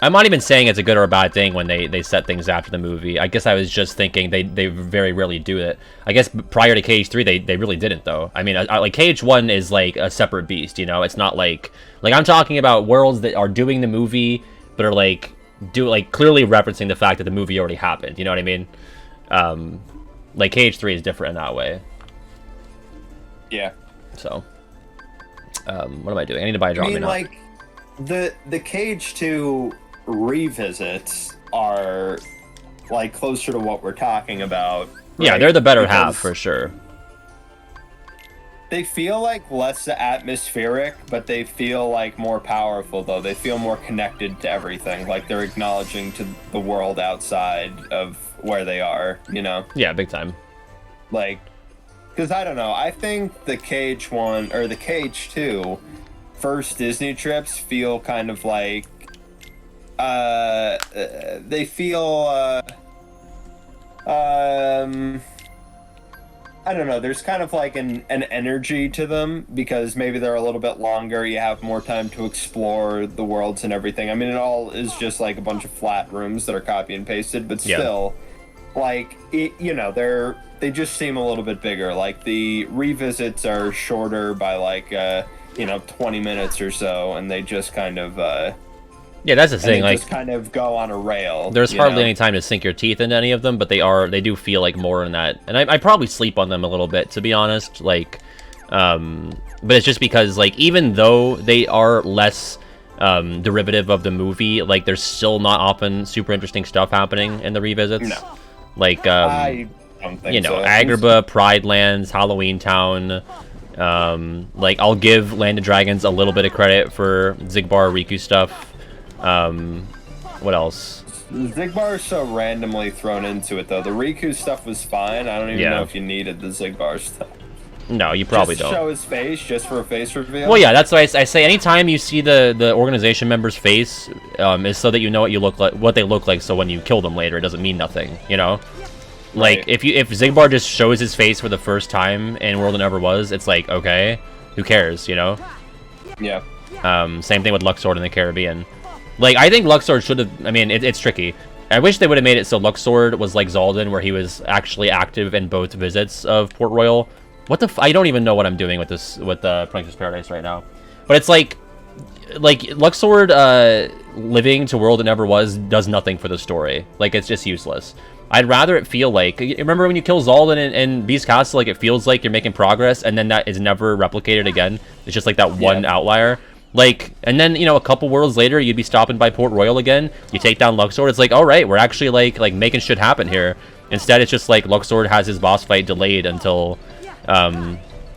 I'm not even saying it's a good or a bad thing when they set things after the movie. I guess I was just thinking they very rarely do it. I guess prior to Cage 3, they really didn't, though. I mean, like, Cage 1 is, like, a separate beast, you know? It's not like... Like, I'm talking about worlds that are doing the movie, but are, like, clearly referencing the fact that the movie already happened, you know what I mean? Like, Cage 3 is different in that way. Yeah. So... what am I doing? I need to buy a drop. I mean, like, the Cage 2... revisits are like closer to what we're talking about. Right? Yeah, they're the better half for sure. They feel like less atmospheric, but they feel like more powerful, though. They feel more connected to everything. Like they're acknowledging to the world outside of where they are, you know? Yeah, big time. Like, because I don't know. I think the Cage 1, or the Cage 2, first Disney trips feel kind of like, they feel, I don't know, there's kind of like an energy to them because maybe they're a little bit longer, you have more time to explore the worlds and everything. I mean, it all is just like a bunch of flat rooms that are copy and pasted, but still, like, it, you know, they just seem a little bit bigger. Like, the revisits are shorter by like, 20 minutes or so, and they just kind of, yeah, that's the thing. Like, just kind of go on a rail. There's hardly any time to sink your teeth into any of them, but they do feel like more in that. And I probably sleep on them a little bit, to be honest. Like, but it's just because, like, even though they are less derivative of the movie, like, there's still not often super interesting stuff happening in the revisits. No. Like, I don't think so. Agrabah, Pride Lands, Halloween Town. Like, I'll give Land of Dragons a little bit of credit for Xigbar Riku stuff. What else? Xigbar is so randomly thrown into it, though. The Riku stuff was fine. I don't even know if you needed the Xigbar stuff. No, you probably just don't. Show his face, just for a face reveal? Well, yeah, that's why I say anytime you see the organization member's face, is so that you know what they look like, so when you kill them later, it doesn't mean nothing, you know? Like, if Xigbar just shows his face for the first time in World That Never Was, it's like, okay, who cares, you know? Yeah. Same thing with Luxord in the Caribbean. Like, I think Luxord should have... I mean, it's tricky. I wish they would have made it so Luxord was like Zaldin, where he was actually active in both visits of Port Royal. What the I don't even know what I'm doing with this, with Prankster's Paradise right now. But it's like Luxord living to World That Never Was does nothing for the story. Like, it's just useless. I'd rather it feel like... Remember when you kill Zaldin in Beast Castle, like, it feels like you're making progress, and then that is never replicated again. It's just like that one outlier. Like, and then, you know, a couple worlds later, you'd be stopping by Port Royal again. You take down Luxord. It's like, all right, we're actually, like making shit happen here. Instead, it's just like Luxord has his boss fight delayed until,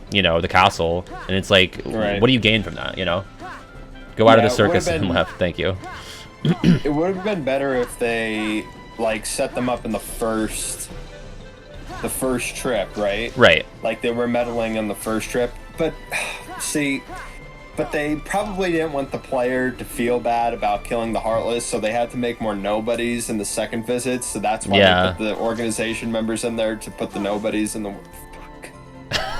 you know, the castle. And it's like, what do you gain from that, you know? Go out of the circus and left. Thank you. It would have been better if they, like, set them up in the first trip, right? Right. Like, they were meddling in the first trip. But, see... But they probably didn't want the player to feel bad about killing the Heartless, so they had to make more nobodies in the second visit, so that's why they put the organization members in there to put the nobodies in the... Fuck.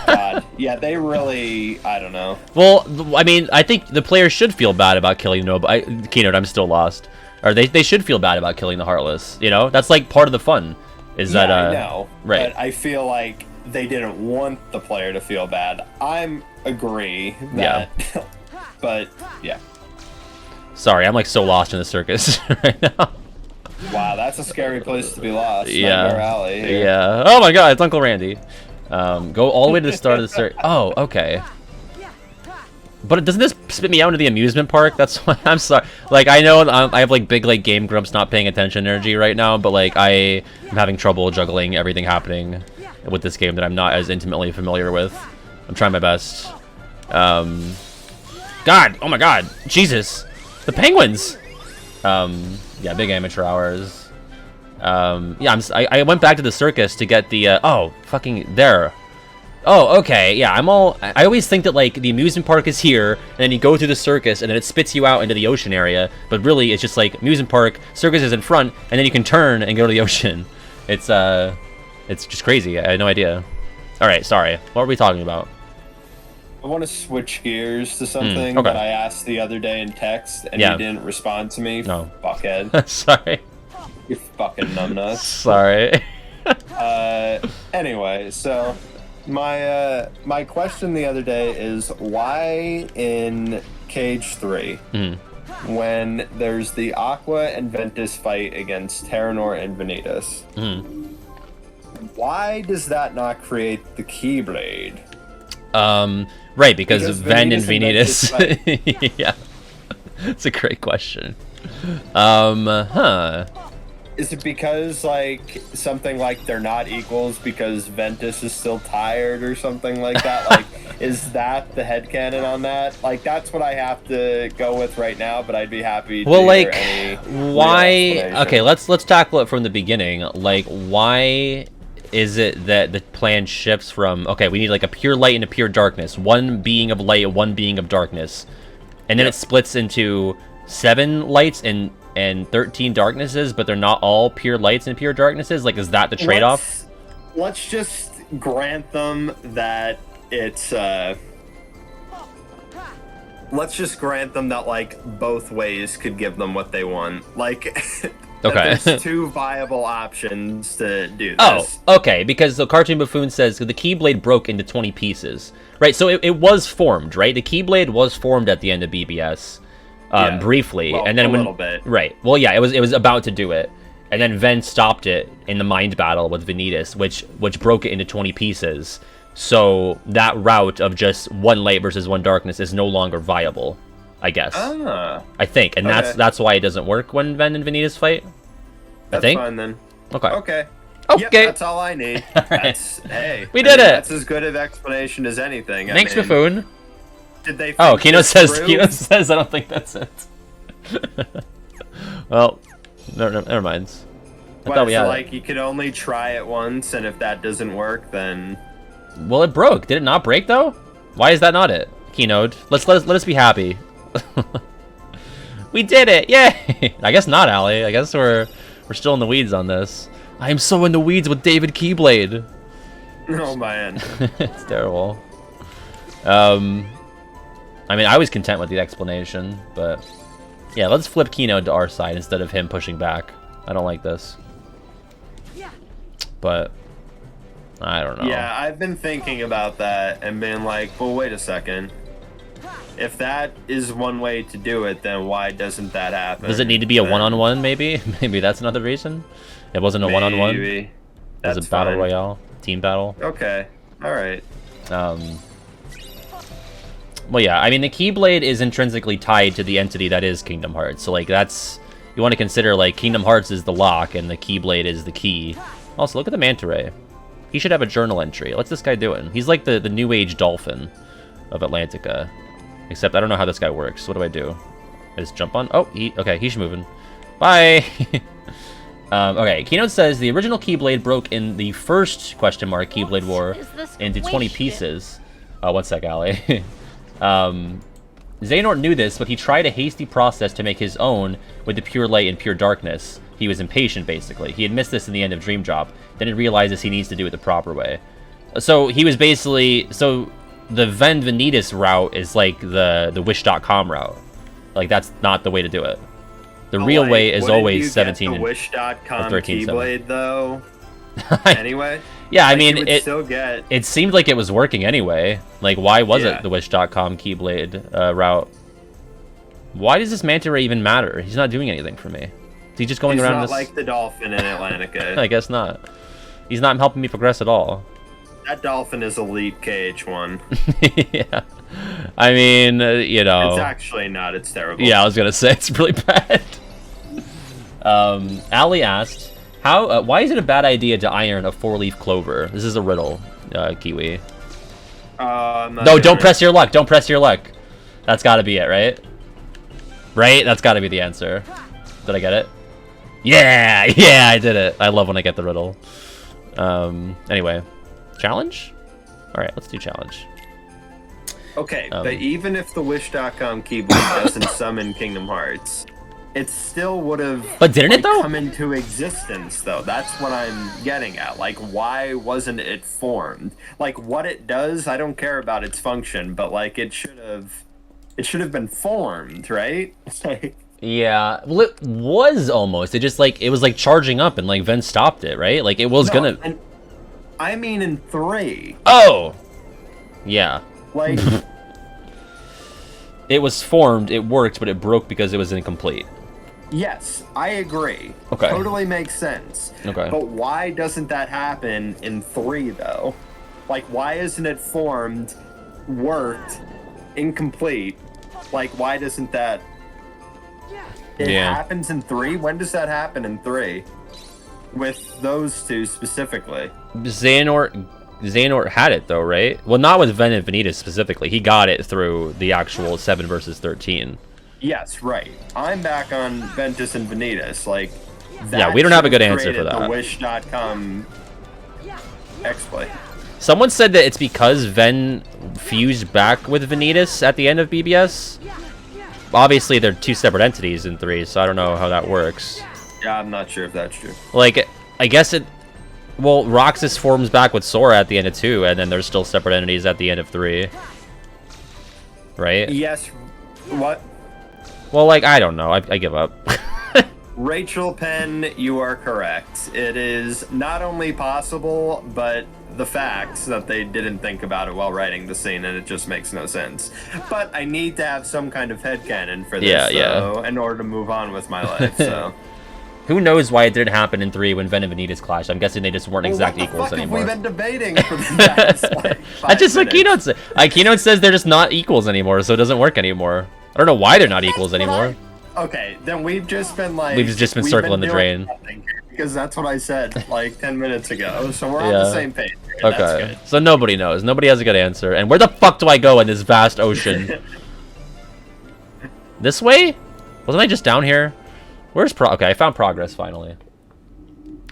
God. Yeah, they really... I don't know. Well, I mean, I think the player should feel bad about killing nobody. Keynote, I'm still lost. Or they should feel bad about killing the Heartless, you know? That's, like, part of the fun. Is that, I know. Right. But I feel like they didn't want the player to feel bad. Agree that, but yeah. Sorry, I'm like so lost in the circus right now. Wow, that's a scary place to be lost. Yeah. Nightmare Alley here. Yeah. Oh my God, it's Uncle Randy. Go all the way to the start of the circuit. Oh, okay. But doesn't this spit me out into the amusement park? That's why I'm sorry. Like, I know I have like big like game grumps, not paying attention energy right now, but like I am having trouble juggling everything happening with this game that I'm not as intimately familiar with. I'm trying my best. God, oh my God, Jesus, the penguins. Yeah, big amateur hours. Yeah, I went back to the circus to get the oh, fucking there. Oh, okay, yeah, I always think that like the amusement park is here, and then you go through the circus, and then it spits you out into the ocean area. But really, it's just like amusement park, circus is in front, and then you can turn and go to the ocean. It's just crazy. I had no idea. All right, sorry. What were we talking about? I want to switch gears to something that I asked the other day in text, and you didn't respond to me. No. Fuckhead. Sorry. You fucking numbnuts. Sorry. Anyway, so my question the other day is why in Cage 3, when there's the Aqua and Ventus fight against Terranor and Vanitas, why does that not create the Keyblade? Right, because Ven and Vanitas. Yeah, it's a great question. Is it because, like, something like they're not equals because Ventus is still tired or something like that? Like, is that the headcanon on that? Like, that's what I have to go with right now, but I'd be happy to hear any why... real explanation. Okay, let's tackle it from the beginning. Like, why is it that the plan shifts from... Okay, we need, like, a pure light and a pure darkness. One being of light, one being of darkness. And then it splits into 7 lights and 13 darknesses, but they're not all pure lights and pure darknesses? Like, is that the trade-off? Let's just grant them that it's, let's just grant them that, like, both ways could give them what they want. Like, okay. There's 2 viable options to do this. Oh, okay, because the Cartoon Buffoon says the Keyblade broke into 20 pieces. Right, so it was formed, right? The Keyblade was formed at the end of BBS. Briefly, well, and then a when, little bit. Right. Well, yeah, it was about to do it, and then Ven stopped it in the mind battle with Vanitas, which broke it into 20 pieces. So that route of just 1 light versus 1 darkness is no longer viable, I guess. I think, and that's why it doesn't work when Ven and Vanitas fight. That's I think. fine then. Okay. Okay. Okay. Yep, that's all I need. All right. That's, hey, we did it. That's as good of explanation as anything. Thanks, I mean, Buffoon. Did they? Oh, think Kino this says. through? Kino says. I don't think that's it. Well, never mind. I thought we had like you could only try it once, and if that doesn't work, then. Well, it broke. Did it not break though? Why is that not it? Keynote. Let us be happy. We did it! Yay! I guess not, Allie. I guess we're still in the weeds on this. I am so in the weeds with David Keyblade. Oh man. It's terrible. I mean, I was content with the explanation, but yeah, let's flip Kino to our side instead of him pushing back. I don't like this. But I don't know. Yeah, I've been thinking about that and been like, well, wait a second. If that is one way to do it, then why doesn't that happen? Does it need to be a one-on-one, maybe? Maybe that's another reason? It wasn't a one-on-one? It was a battle royale? Team battle? Okay. Alright. Well, yeah, I mean, the Keyblade is intrinsically tied to the entity that is Kingdom Hearts. So, like, that's... You want to consider, like, Kingdom Hearts is the lock, and the Keyblade is the key. Also, look at the Manta Ray. He should have a journal entry. What's this guy doing? He's like the New Age dolphin of Atlantica. Except I don't know how this guy works. What do I do? I just jump on? Oh, okay, he's moving. Bye! Okay, Keynote says the original Keyblade broke in the first Keyblade War into 20 pieces. One sec, Allie. Xehanort knew this, but he tried a hasty process to make his own with the pure light and pure darkness. He was impatient, basically. He had missed this in the end of Dream Drop. Then he realizes he needs to do it the proper way. So he was basically... So the Ven Vanitas route is like the Wish.com route. Like, that's not the way to do it. The real way is always 17 the and Wish.com 13 Keyblade, though. Anyway. Yeah, I like, mean, you would still get... it seemed like it was working anyway. Like, why was it the Wish.com Keyblade route? Why does this Manta Ray even matter? He's not doing anything for me. Is he just going around He's not this... like the dolphin in Atlantica. I guess not. He's not helping me progress at all. That dolphin is elite KH1. Yeah. I mean, you know... It's actually not. It's terrible. Yeah, I was gonna say, it's really bad. Ali asked, why is it a bad idea to iron a 4-leaf clover? This is a riddle, Kiwi. No, don't press your luck. Don't press your luck. That's gotta be it, right? Right? That's gotta be the answer. Did I get it? Yeah! Yeah, I did it. I love when I get the riddle. Anyway. Challenge? Alright, let's do challenge. Okay, but even if the Wish.com Keyblade doesn't summon Kingdom Hearts, it still would have But didn't it, though? come into existence, though. That's what I'm getting at. Like, why wasn't it formed? Like, what it does, I don't care about its function, but, like, it should have been formed, right? Yeah, well, it was almost. It just, like, it was, like, charging up, and, like, Ven stopped it, right? Like, it was gonna... And I mean in 3. Oh! Yeah. Like... It was formed, it worked, but it broke because it was incomplete. Yes, I agree. Okay. Totally makes sense. Okay. But why doesn't that happen in 3, though? Like, why isn't it formed, worked, incomplete? Like, why doesn't that... It happens in 3? When does that happen in 3? with those two specifically. Xehanort had it though, right? Well, not with Ven and Vanitas specifically. He got it through the actual 7 versus 13. Yes, right. I'm back on Ventus and Vanitas. Like, Yeah, we don't have a good answer for that. The Wish.com exploit. Someone said that it's because Ven fused back with Vanitas at the end of BBS. Obviously, they're 2 separate entities in 3, so I don't know how that works. Yeah, I'm not sure if that's true. Like, I guess it... Well, Roxas forms back with Sora at the end of 2, and then there's still separate entities at the end of 3. Right? Yes. What? Well, like, I don't know. I give up. Rachel Penn, you are correct. It is not only possible, but the facts that they didn't think about it while writing the scene, and it just makes no sense. But I need to have some kind of headcanon for this, though, in order to move on with my life, so... Who knows why it didn't happen in 3 when Ven and Vanitas clashed? I'm guessing they just weren't exact equals anymore. We've been debating for the past, like, 5 That's just what minutes. Keynote said. Keynote says they're just not equals anymore, so it doesn't work anymore. I don't know why they're not equals anymore. Okay, then we've just been like... We've just been circling the doing drain. nothing here, because that's what I said, like, 10 minutes ago, so we're on the same page here. That's Okay, good. so nobody knows. Nobody has a good answer. And where the fuck do I go in this vast ocean? This way? Wasn't I just down here? Where's Okay, I found progress, finally.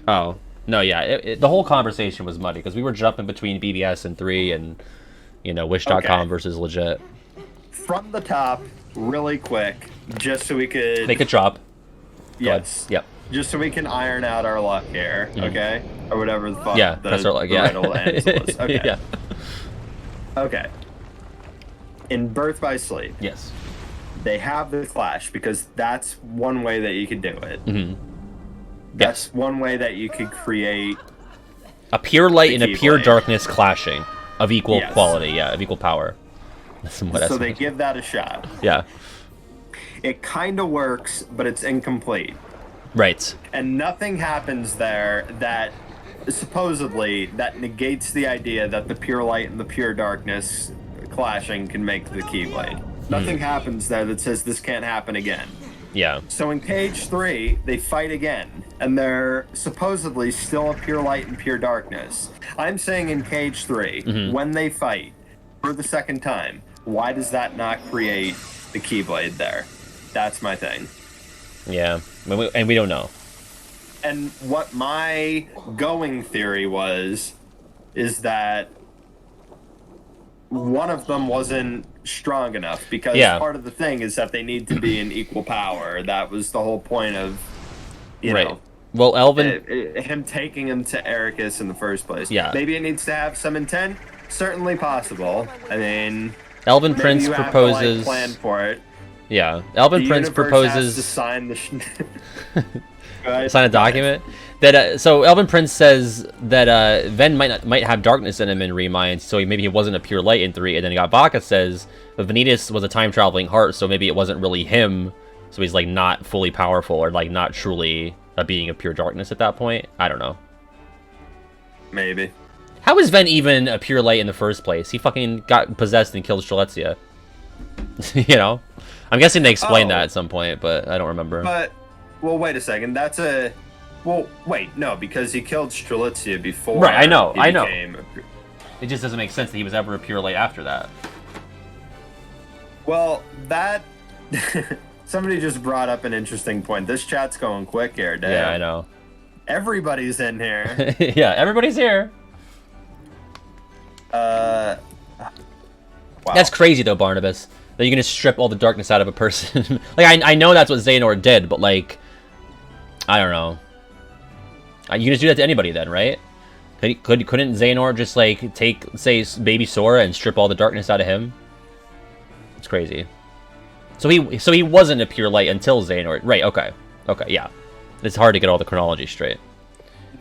Oh. No, yeah, the whole conversation was muddy, because we were jumping between BBS and 3 and, you know, Wish.com versus legit. From the top, really quick, just so we could... Make a drop. Yes. Yep. Just so we can iron out our luck here, okay? Or whatever the fuck Yeah, the, press our luck, the yeah. riddle answer was. Okay. Yeah. Okay. In Birth by Sleep, Yes. they have the clash because that's one way that you could do it. Mm-hmm. That's one way that you could create... A pure light the and a pure Keyblade. darkness clashing of equal Yes. quality, yeah, of equal power. So they give that a shot. Yeah. It kind of works, but it's incomplete. Right. And nothing happens there that supposedly that negates the idea that the pure light and the pure darkness clashing can make the Keyblade. Nothing happens there that says this can't happen again. Yeah. So in Cage 3, they fight again, and they're supposedly still a pure light and pure darkness. I'm saying in Cage 3, when they fight for the second time, why does that not create the Keyblade there? That's my thing. Yeah. And we don't know. And what my going theory is that one of them wasn't strong enough, because part of the thing is that they need to be in equal power. That was the whole point of, you know, well, Elvin, him taking him to Ericus in the first place. Yeah. Maybe it needs to have some intent. Certainly possible. I mean, Elvin maybe Prince you have to, proposes. like, plan for it. Yeah, Elvin The Prince universe proposes. has to sign the. Sign a document that so Elvin Prince says that Ven might have darkness in him in Remind, so maybe he wasn't a pure light in 3, and then Vaca says but Vanitas was a time traveling heart, so maybe it wasn't really him, so he's like not fully powerful or like not truly a being of pure darkness at that point. I don't know. Maybe. How is Ven even a pure light in the first place? He fucking got possessed and killed Strelitzia. You know, I'm guessing they explained that at some point, but I don't remember. But, well, wait a second. That's a... Well, wait, no, because he killed Strelitzia before. Right, I know. Became It just doesn't make sense that he was ever a pure light after that. Well, that... Somebody just brought up an interesting point. This chat's going quick here, Dave. Yeah, I know. Everybody's in here. Yeah, everybody's here. Wow. That's crazy, though, Barnabas. That you're gonna strip all the darkness out of a person. Like, I know that's what Xehanort did, but, like... I don't know. You can just do that to anybody then, right? Couldn't Xehanort just, like, take, say, Baby Sora and strip all the darkness out of him? It's crazy. So he wasn't a pure light until Xehanort. Right, okay. Okay, yeah. It's hard to get all the chronology straight.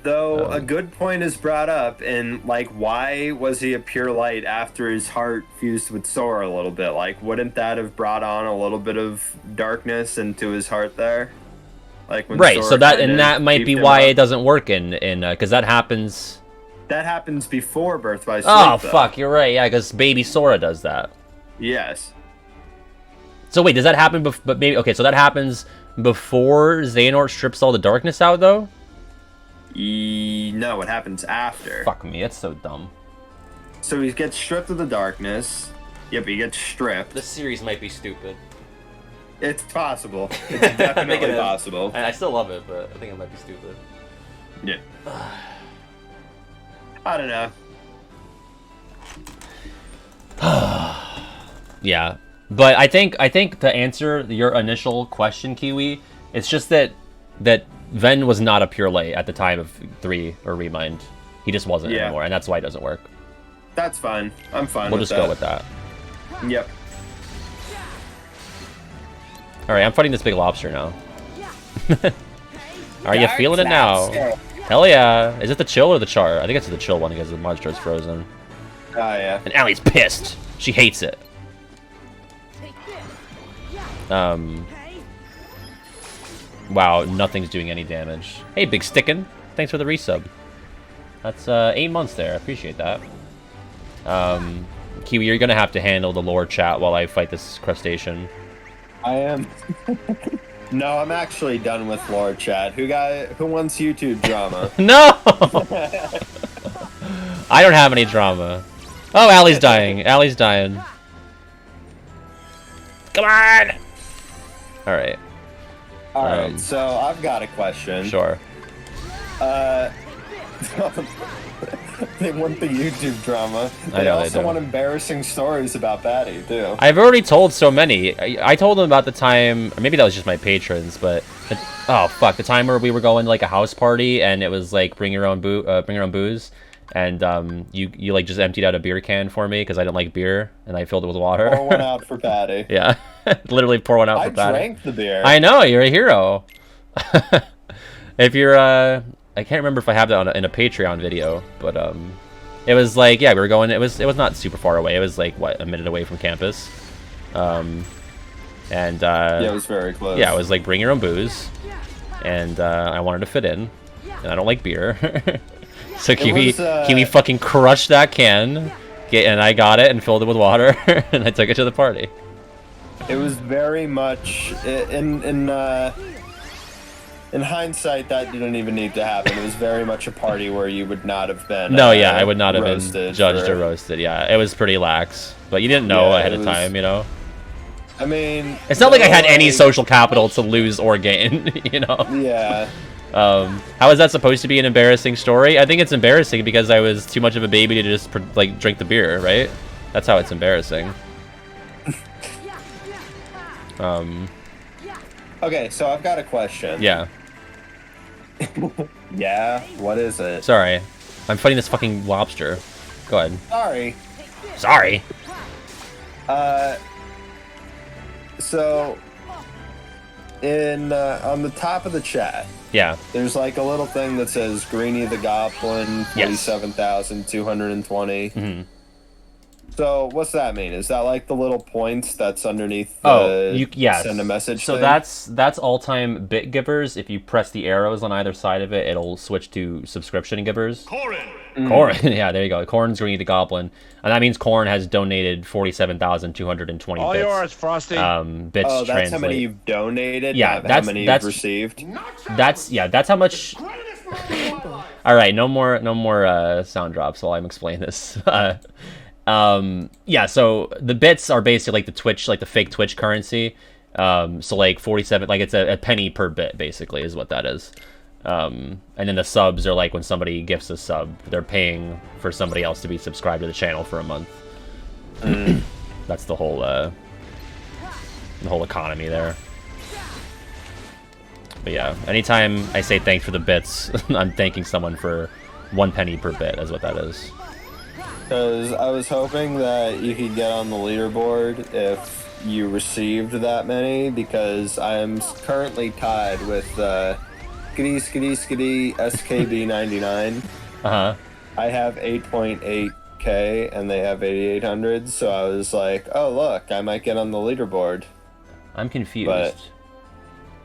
Though a good point is brought up in, like, why was he a pure light after his heart fused with Sora a little bit? Like, wouldn't that have brought on a little bit of darkness into his heart there? Like when Right, Sora so that kinda and that might be beefed him why up. it doesn't work in because that happens. That happens before Birth by Sleep. Oh though. fuck, you're right. Yeah, because Baby Sora does that. Yes. So wait, does that happen? But maybe okay. So that happens before Xehanort strips all the darkness out, though. No, it happens after. Fuck me, it's so dumb. So he gets stripped of the darkness. Yep, he gets stripped. This series might be stupid. It's possible. It's definitely possible. I still love it, but I think it might be stupid. Yeah. I don't know. Yeah, but I think to answer your initial question, Kiwi, it's just that Ven was not a pure light at the time of 3 or Remind. He just wasn't anymore, and that's why it doesn't work. That's fine. I'm fine We'll with just go with that. Yep. Alright, I'm fighting this big lobster now. Are you feeling it now? Hell yeah. Is it the chill or the char? I think it's the chill one because the monster is frozen. Oh, yeah. And Allie's pissed. She hates it. Wow, nothing's doing any damage. Hey, Big Stickin'. Thanks for the resub. That's 8 months there. I appreciate that. Kiwi, you're gonna have to handle the lore chat while I fight this crustacean. I am. No, I'm actually done with lore chat. Who wants YouTube drama? No! I don't have any drama. Oh, Allie's dying. Allie's dying. Come on! Alright. Alright, so I've got a question. Sure. They want the YouTube drama. I know they also do. want embarrassing stories about Batty, too. I've already told so many. I told them about the time, or maybe that was just my patrons, but oh fuck, the time where we were going to like a house party and it was like bring your own booze, and you like just emptied out a beer can for me because I didn't like beer and I filled it with water. Pour one out for Patty. Yeah, literally pour one out for Patty. I drank the beer. I know, you're a hero. If you're I can't remember if I have that in a Patreon video, but it was like, yeah, we were going. It was not super far away. It was like what, a minute away from campus, and yeah, it was very close. Yeah, it was like bring your own booze, and I wanted to fit in, and I don't like beer, so Kiwi fucking crushed that can, and I got it and filled it with water, and I took it to the party. It was very much in hindsight, that didn't even need to happen. It was very much a party where you would not have been. No, yeah, I would not have been judged or roasted. Yeah, it was pretty lax, but you didn't know ahead of time, you know. I mean, it's not like I had any social capital to lose or gain, you know. Yeah. How is that supposed to be an embarrassing story? I think it's embarrassing because I was too much of a baby to just like drink the beer, right? That's how it's embarrassing. Okay, so I've got a question. Yeah. Yeah, what is it? Sorry, I'm fighting this fucking lobster. Go ahead. Sorry. So in on the top of the chat, yeah, there's like a little thing that says Greenie the Goblin 47,220. Mm-hmm. So what's that mean? Is that like the little points that's underneath the send a message so thing? that's all-time bit givers. If you press the arrows on either side of it, it'll switch to subscription givers. Corin, yeah, there you go. Corn's Greenie the Goblin, and that means Corn has donated 47,220 bits. All yours, Frosty. Bits. Oh, that's translate. How many you've donated. Yeah, how many you've received. That's how much. All right, no more sound drops while I'm explaining this. Yeah, so the bits are basically like the Twitch, like the fake Twitch currency. So like 47, like it's a penny per bit basically is what that is. And then the subs are like when somebody gifts a sub, they're paying for somebody else to be subscribed to the channel for a month. That's the whole economy there. But yeah, anytime I say thanks for the bits, I'm thanking someone for 1 penny per bit is what that is. Because I was hoping that you could get on the leaderboard if you received that many, because I am currently tied with skitty SKB99. Uh-huh. I have 8.8k and they have 8,800, so I was like, oh look, I might get on the leaderboard. I'm confused. But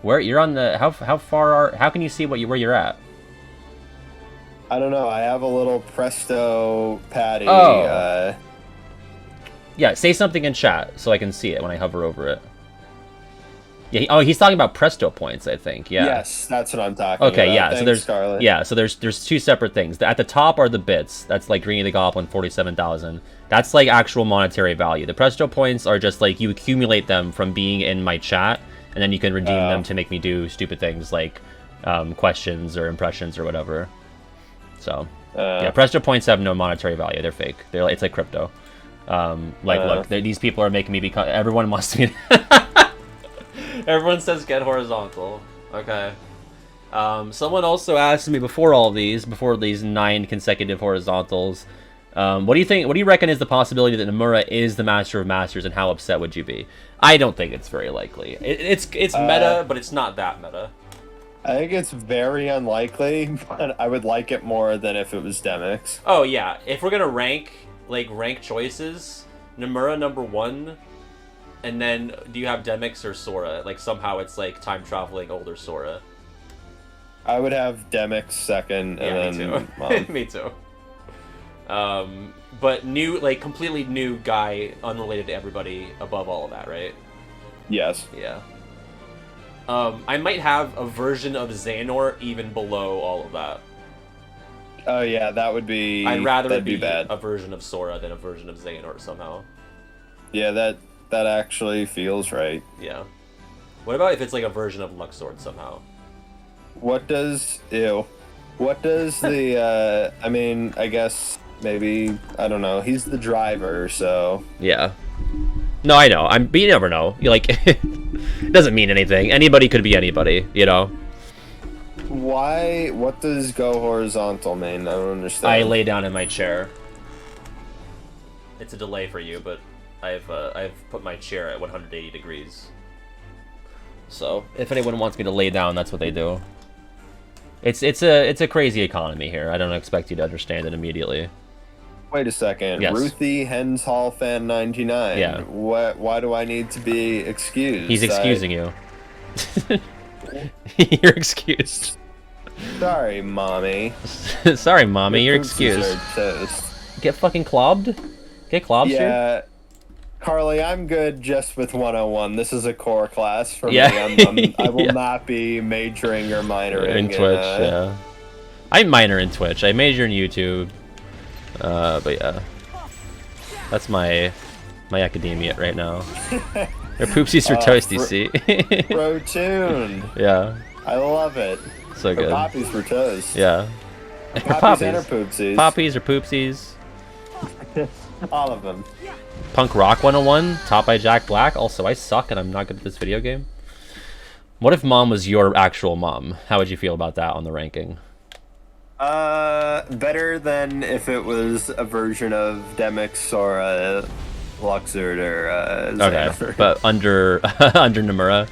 where you're on the how far how can you see where you're at? I don't know. I have a little Presto Patty. Oh. Yeah, say something in chat so I can see it when I hover over it. Yeah. Oh, he's talking about Presto points, I think. Yeah. Yes, that's what I'm talking about. Okay, yeah. Thanks, So there's Scarlet. there's two separate things. At the top are the bits. That's like Greeny the Goblin, 47,000. That's like actual monetary value. The Presto points are just like you accumulate them from being in my chat, and then you can redeem them to make me do stupid things like questions or impressions or whatever. So yeah, Presto points have no monetary value. They're fake. It's like crypto. Look, these people are making me become. Everyone wants to be. Everyone says get horizontal. Okay. Someone also asked me before these 9 consecutive horizontals, what do you think? What do you reckon is the possibility that Nomura is the Master of Masters, and how upset would you be? I don't think it's very likely. It's meta, but it's not that meta. I think it's very unlikely, but I would like it more than if it was Demix. Oh yeah, if we're gonna rank choices, Nomura number 1. And then, do you have Demix or Sora? Like, somehow it's like time-traveling older Sora. I would have Demix second, and then Mom. Me too. But new, like, completely new guy, unrelated to everybody, above all of that, right? Yes. Yeah. I might have a version of Xehanort even below all of that. Oh yeah, that would be... I'd rather that'd be bad. a version of Sora than a version of Xehanort somehow. Yeah, that actually feels right. Yeah. What about if it's like a version of Luxord somehow? What does the I mean, I guess maybe, I don't know, he's the driver, so Yeah. No, I know. But you never know. You like it doesn't mean anything. Anybody could be anybody, you know. what does go horizontal mean? I don't understand. I lay down in my chair. It's a delay for you, but I've put my chair at 180 degrees. So if anyone wants me to lay down, that's what they do. It's a crazy economy here. I don't expect you to understand it immediately. Wait a second. Yes. Ruthie Hens Hall fan 99. Yeah. Why do I need to be excused? He's excusing you. You're excused. Sorry, mommy. Sorry, mommy. You're Poopsies excused. are toast. Get fucking clobbed. Get clobbed. Yeah. Carly, I'm good just with 101. This is a core class for Yeah. me. I will Yeah. not be majoring or minoring In Twitch. Yeah. I minor in Twitch. I major in YouTube. But yeah, that's my academia right now. They're poopsies for toasty, see? Rotoon. Yeah, I love it. so Or good. poppies for toast. Yeah. Poppies and her poopsies. Poppies or poopsies. All of them. Punk Rock 101, top by Jack Black. Also, I suck and I'm not good at this video game. What if mom was your actual mom? How would you feel about that on the ranking? Better than if it was a version of Demix or Luxord or Okay, Xehanort. but under under Nomura,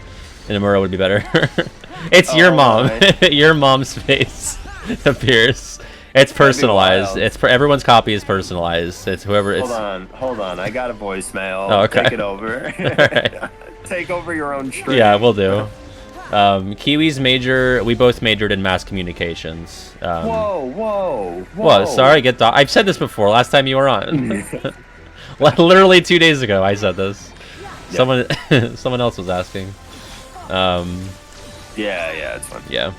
Nomura would be better. It's your mom. my. Your mom's face appears. It's personalized. wild. Everyone's copy is personalized. It's whoever. It's Hold on. I got a voicemail. Oh, okay. Take it over. Alright. Take over your own stream. Yeah, we'll do. Kiwi's we both majored in mass communications. Whoa. What? Sorry, I've said this before. Last time you were on, literally 2 days ago, I said this. Someone else was asking. Yeah, it's fun. Yeah.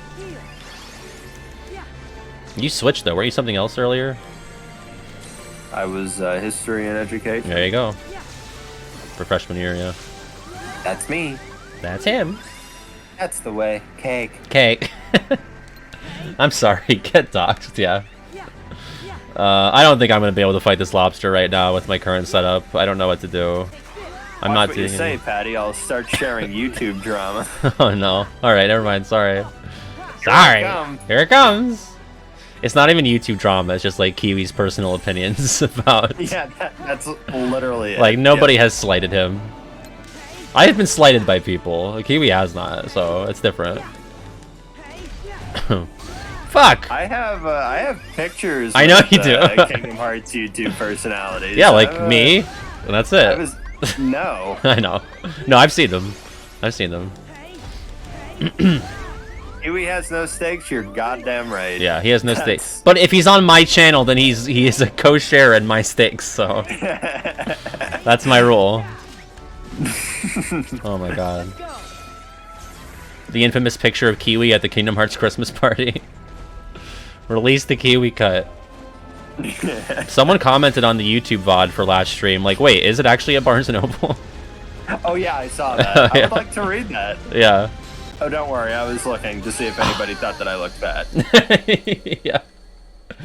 You switched though. Were you something else earlier? I was history and education. There you go. For freshman year, yeah. That's me. That's him. That's the way. Cake. Cake. I'm sorry. Get doxed. Yeah. I don't think I'm gonna be able to fight this lobster right now with my current setup. I don't know what to do. I'm not what you doing say, it. Patty. I'll start sharing YouTube drama. Oh no. All right. Never mind. Sorry. Sorry. Here it comes. It's not even YouTube drama. It's just like Kiwi's personal opinions about. Yeah, that's literally it. Like nobody has slighted him. I have been slighted by people. Kiwi has not, so it's different. Fuck. I have pictures. I know with, you do. Kingdom Hearts YouTube personalities. Yeah, like me, and that's it. No. I know. No, I've seen them. I've seen them. Kiwi has no stakes. You're goddamn right. Yeah, he has no stakes. But if he's on my channel, then he is a co-share in my stakes. So that's my rule. Oh my god. The infamous picture of Kiwi at the Kingdom Hearts Christmas party. Release the Kiwi cut. Someone commented on the YouTube VOD for last stream, like, wait, is it actually at Barnes & Noble? Oh yeah, I saw that. I would like to read that. Yeah. Oh, don't worry. I was looking to see if anybody thought that I looked bad. Yeah.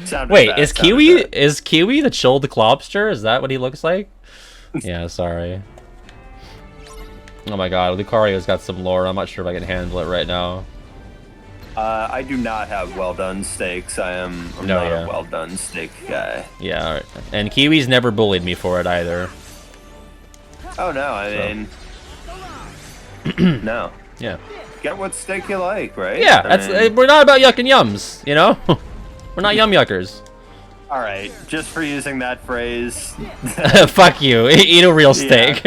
Sounded Wait, bad, is sounded Kiwi bad. is Kiwi the chilled lobster? Is that what he looks like? Yeah, sorry. Oh my god, Lucario's got some lore. I'm not sure if I can handle it right now. I do not have well done steaks. I'm not a well done steak guy. Yeah, alright. And Kiwi's never bullied me for it either. Oh no, I mean, no. Yeah. Get what steak you like, right? Yeah, I that's mean, we're not about yuck and yums, you know? We're not yum yuckers. all right, just for using that phrase. Fuck you. Eat a real steak.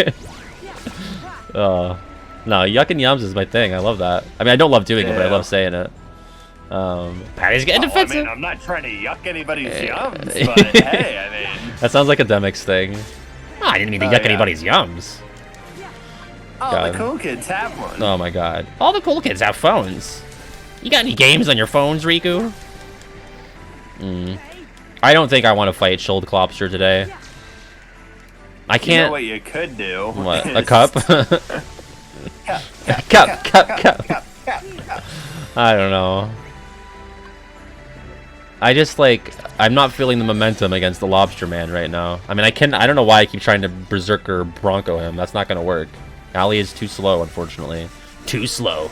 No, yuck and yums is my thing. I love that. I mean, I don't love doing it, but I love saying it. Patty's getting defensive. I mean, I'm not trying to yuck anybody's yums, but hey, I mean. That sounds like a Demix thing. Oh, I didn't mean to yuck anybody's yums. Oh, God. the cool kids have one. Oh my god. All the cool kids have phones. You got any games on your phones, Riku? I don't think I want to fight Shoulder Clopster today. I can't. You know what you could do? What? is- A cup? Cup. I don't know. I just like I'm not feeling the momentum against the Lobster Man right now. I mean, I don't know why I keep trying to Berserker Bronco him. That's not gonna work. Ali is too slow, unfortunately. Too slow.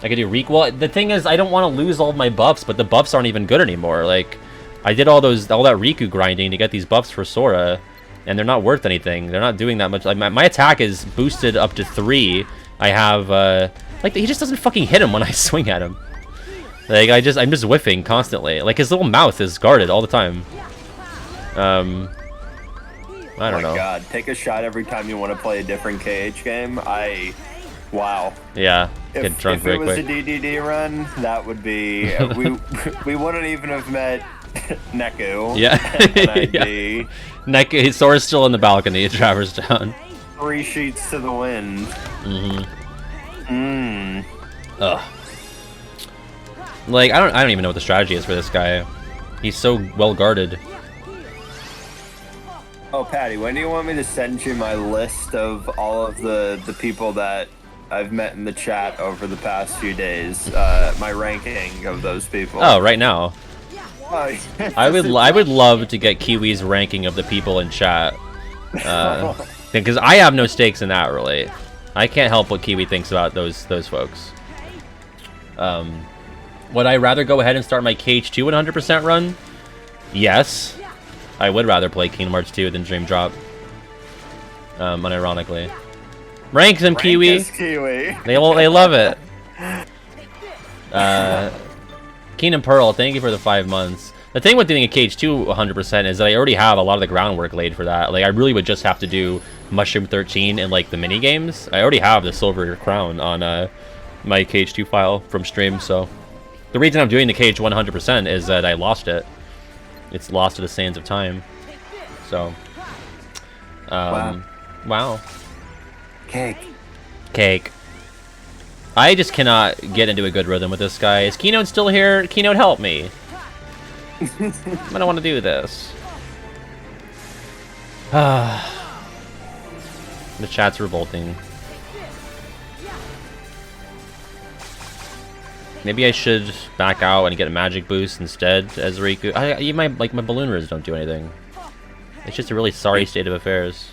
I could do Reek. Well, the thing is, I don't want to lose all of my buffs, but the buffs aren't even good anymore. Like, I did all that Riku grinding to get these buffs for Sora, and they're not worth anything. They're not doing that much. Like, my attack is boosted up to 3. I have like he just doesn't fucking hit him when I swing at him. Like I'm just whiffing constantly. Like his little mouth is guarded all the time. I don't know. Oh my god, take a shot every time you want to play a different KH game. Wow. Yeah, get If drunk very it was quick. a DDD run, that would be we wouldn't even have met Neku. Yeah. And I'd Yeah. be Sora's still in the balcony at Traverse Town. 3 sheets to the wind. Ugh. Like I don't even know what the strategy is for this guy. He's so well guarded. Oh, Patty, when do you want me to send you my list of all of the people that I've met in the chat over the past few days? My ranking of those people. Oh, right now. Oh, I would love to get Kiwi's ranking of the people in chat. Because I have no stakes in that really. I can't help what Kiwi thinks about those folks. Would I rather go ahead and start my KH2 100% run? Yes. I would rather play Kingdom Hearts 2 than Dream Drop. Unironically. Rank them, Kiwi. Kiwi. They love it. Kingdom Pearl, thank you for the 5 months. The thing with doing a KH2 100% is that I already have a lot of the groundwork laid for that. Like, I really would just have to do Mushroom 13 and, like, the mini games. I already have the Silver Crown on my KH2 file from stream, so... The reason I'm doing the KH 100% is that I lost it. It's lost to the sands of time. So... Wow. Cake. I just cannot get into a good rhythm with this guy. Is Keynote still here? Keynote, help me. I don't want to do this. The chat's revolting. Maybe I should back out and get a magic boost instead as Riku. My balloon rings don't do anything. It's just a really sorry state of affairs.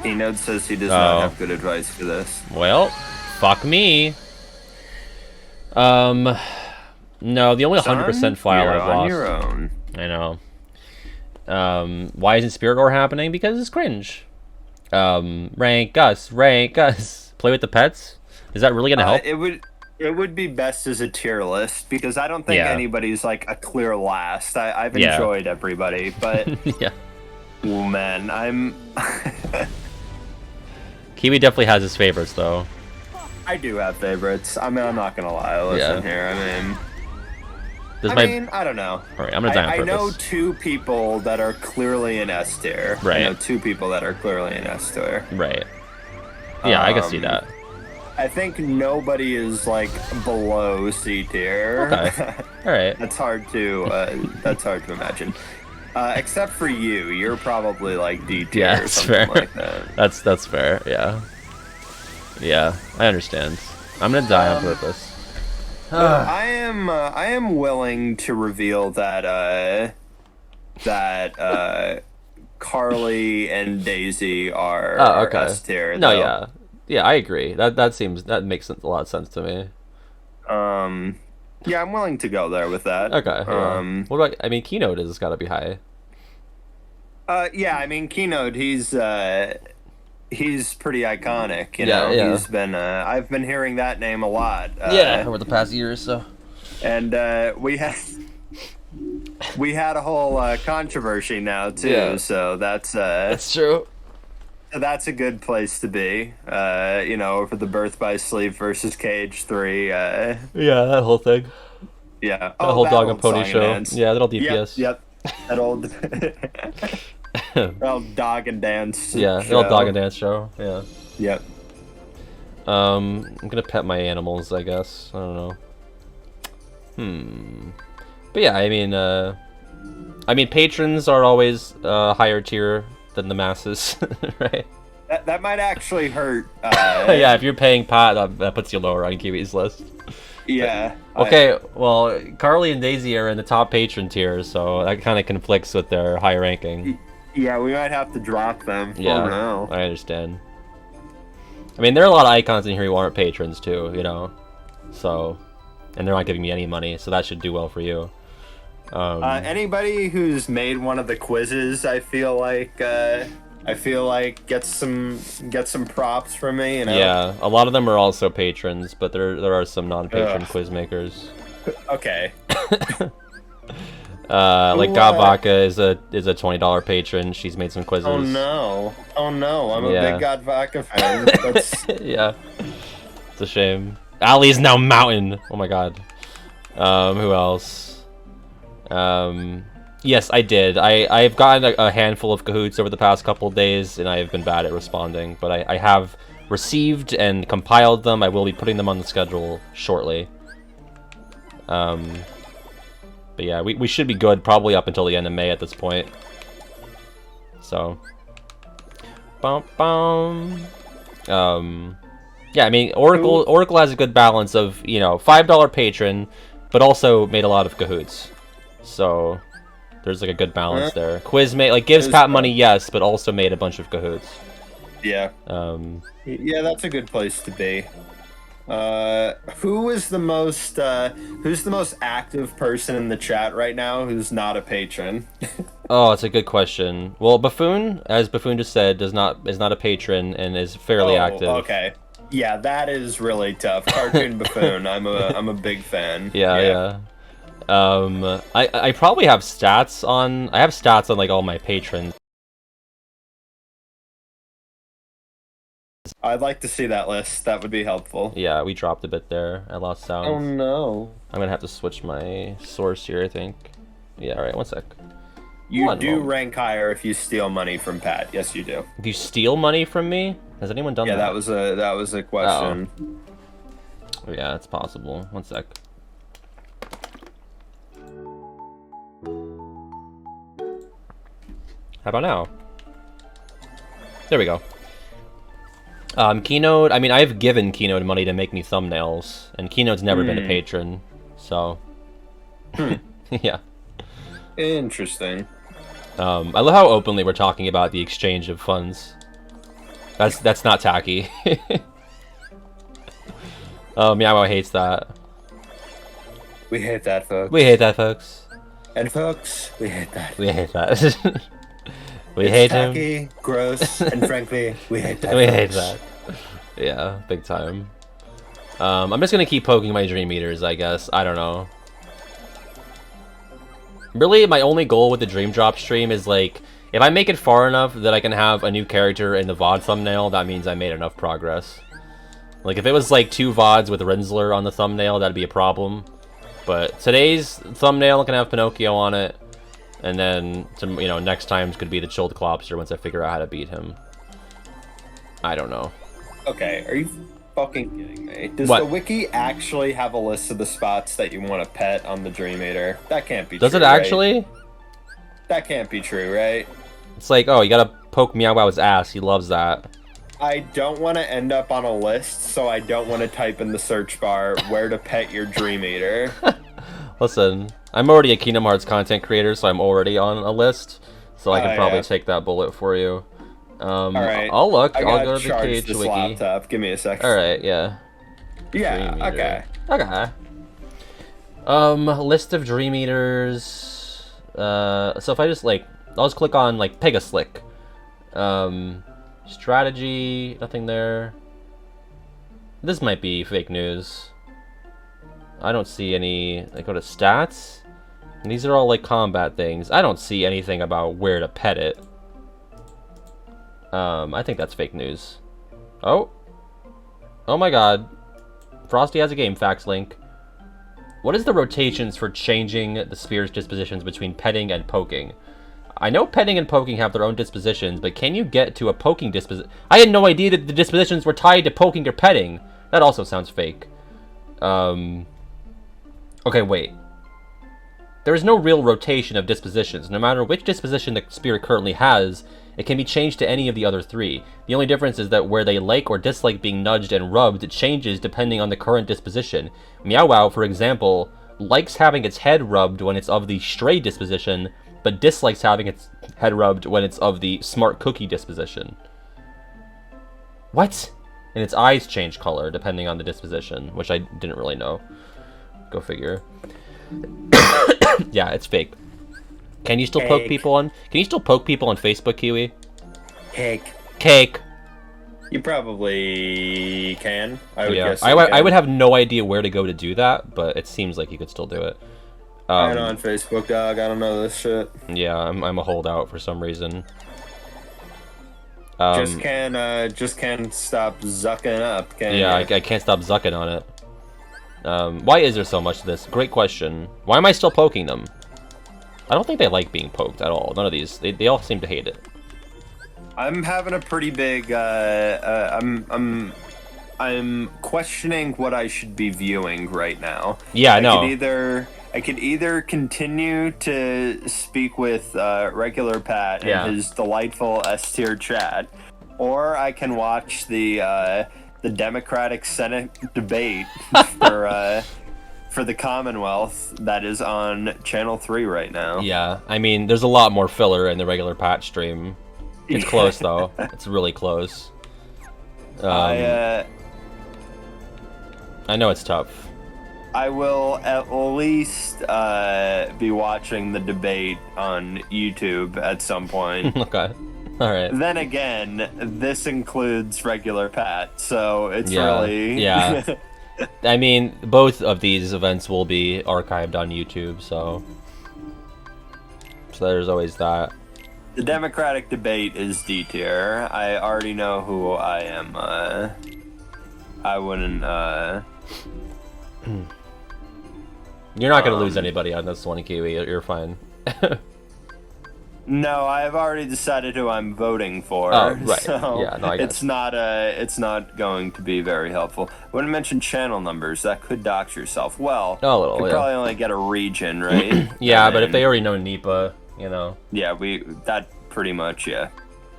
Keynote says he does not have good advice for this. Well, fuck me. No, the only 100% file you're I've on lost. your own. I know. Why isn't Spirit Ore happening? Because it's cringe. Rank us. Play with the pets? Is that really gonna help? It would be best as a tier list because I don't think anybody's like a clear last. I've enjoyed everybody, but Yeah. Oh man, Kiwi definitely has his favorites though. I do have favorites. I mean, I'm not gonna lie. Listen here. I mean, I don't know. Alright, I'm gonna die on purpose. I know 2 people that are clearly in S tier. Right. I know 2 people that are clearly in S tier. Right. Yeah, I can see that. I think nobody is like below C tier. Okay. All right. That's hard to imagine. Except for you, you're probably like D tier Yeah, or that's something fair. like that. That's fair. Yeah. Yeah, I understand. I'm gonna die on purpose. I am willing to reveal that Carly and Daisy are okay. S tier. No, though. yeah, I agree. That makes a lot of sense to me. Yeah, I'm willing to go there with that. Okay. Yeah. What about? I mean, Keynote has got to be high. Yeah, I mean, Keynote, he's pretty iconic. You Yeah, know, yeah. he's been. I've been hearing that name a lot. Over the past year or so. And we had a whole controversy now too. Yeah. So that's true. that's a good place to be. You know, for the Birth by Sleep versus Cage 3. Yeah, that whole thing. Yeah. That whole that dog and old pony song and show. dance. Yeah, that old DPS. Yep. That old. That old dog and dance. Yeah, the old dog and dance show. Yeah. Yep. I'm gonna pet my animals, I guess. I don't know. But yeah, I mean, patrons are always higher tier than the masses, right? That might actually hurt. Yeah, if you're paying Pat, that puts you lower on Kiwi's list. Yeah. Okay, well, Carly and Daisy are in the top patron tier, so that kind of conflicts with their high ranking. Yeah, we might have to drop them. Yeah, Oh, no. I understand. I mean, there are a lot of icons in here who aren't patrons too, you know. So, and they're not giving me any money, so that should do well for you. Anybody who's made one of the quizzes, I feel like gets some props from me. You know? Yeah, a lot of them are also patrons, but there are some non-patron Ugh. quiz makers. Okay. Like Godvaka is a $20 patron. She's made some quizzes. Oh no! I'm a Yeah. big Godvaka fan. That's... Yeah, it's a shame. Ali's now Mountain. Oh my god. Who else? Yes, I did. I've gotten a handful of Kahoots over the past couple of days, and I have been bad at responding. But I have received and compiled them. I will be putting them on the schedule shortly. But yeah, we should be good probably up until the end of May at this point. So, yeah, I mean, Oracle has a good balance of, you know, $5 patron, but also made a lot of Kahoots. So there's like a good balance there. Quizmate like gives Pat money, yes, but also made a bunch of Kahoots. Yeah. Yeah, that's a good place to be. Who's the most active person in the chat right now who's not a patron? Oh, it's a good question. Well, Buffoon, as Buffoon just said, is not a patron and is fairly active. Okay. Yeah, that is really tough. Cartoon Buffoon, I'm a big fan. Yeah. I probably have stats on. I have stats on like all my patrons. I'd like to see that list. That would be helpful. Yeah, we dropped a bit there. I lost sound. Oh no. I'm gonna have to switch my source here, I think. Yeah, alright, one sec. You do rank higher if you steal money from Pat. Yes, you do. If you steal money from me? Has anyone done that? Yeah, that was a question. Oh, yeah, it's possible. One sec. How about now? There we go. Keynote, I mean, I've given Keynote money to make me thumbnails, and Keynote's never been a patron, so... Yeah. Interesting. I love how openly we're talking about the exchange of funds. That's not tacky. Meow hates that. We hate that, folks. We hate that, folks. And folks, we hate that. We hate that. We hate tacky, him. Gross, and frankly, we hate that. We hate that. Yeah, big time. I'm just gonna keep poking my dream eaters, I guess. I don't know. Really, my only goal with the Dream Drop stream is, like, if I make it far enough that I can have a new character in the VOD thumbnail, that means I made enough progress. Like, if it was, like, 2 VODs with Rinsler on the thumbnail, that'd be a problem. But today's thumbnail can have Pinocchio on it, and then, you know, next time's could be the Chilled Clopster once I figure out how to beat him. I don't know. Okay, fucking kidding me? Does What? the wiki actually have a list of the spots that you want to pet on the Dream Eater? That can't be Does true, it actually? Right? That can't be true, right? It's like, oh, you gotta poke Meow Wow's ass. He loves that. I don't want to end up on a list, so I don't want to type in the search bar where to pet your Dream Eater. Listen, I'm already a Kingdom Hearts content creator, so I'm already on a list. So I can probably take that bullet for you. Alright. I'll look. I I'll gotta go to the charge cage this wiki. laptop. Give me a second. Alright, yeah. Yeah, Dream okay. Eater. Okay. List of Dream Eaters. So if I just I'll just click on Pegaslick. Strategy, nothing there. This might be fake news. I don't see any. Go to stats. And these are all combat things. I don't see anything about where to pet it. I think that's fake news. Oh my god. Frosty has a game facts link. What is the rotations for changing the spear's dispositions between petting and poking? I know petting and poking have their own dispositions, but can you get to a poking disposition? I had no idea that the dispositions were tied to poking or petting. That also sounds fake. Okay, wait. There is no real rotation of dispositions. No matter which disposition the spear currently has, it can be changed to any of the other three. The only difference is that where they like or dislike being nudged and rubbed, it changes depending on the current disposition. Meow Wow, for example, likes having its head rubbed when it's of the stray disposition, but dislikes having its head rubbed when it's of the smart cookie disposition. What? And its eyes change color depending on the disposition, which I didn't really know. Go figure. Yeah, it's fake. Can you still poke people on? Can you still poke people on Facebook, Kiwi? Cake. You probably can. I would guess. I would have no idea where to go to do that, but it seems like you could still do it. I'm on Facebook, dog. I don't know this shit. Yeah, I'm a holdout for some reason. Just can't stop zucking up. Can yeah, you? I can't stop zucking on it. Why is there so much of this? Great question. Why am I still poking them? I don't think they like being poked at all. None of these. They all seem to hate it. I'm having a pretty big. I'm questioning what I should be viewing right now. Yeah, I know. I could either continue to speak with regular Pat and his delightful S-tier chat, or I can watch the Democratic Senate debate for the Commonwealth that is on Channel 3 right now. Yeah, I mean, there's a lot more filler in the regular Pat stream. It's close though. It's really close. I know it's tough. I will at least be watching the debate on YouTube at some point. Okay. All right. Then again, this includes regular Pat, so it's really... Yeah. I mean, both of these events will be archived on YouTube, so there's always that. The Democratic debate is D tier. I already know who I am. I wouldn't... You're not going to lose anybody on this one, Kiwi. You're fine. No, I've already decided who I'm voting for. Oh, right. So yeah, no, I guess. It's not going to be very helpful. When I mentioned channel numbers, that could dox yourself. Well, a little, you probably only get a region, right? Yeah, but if they already know NEPA, you know. Yeah, that pretty much, yeah.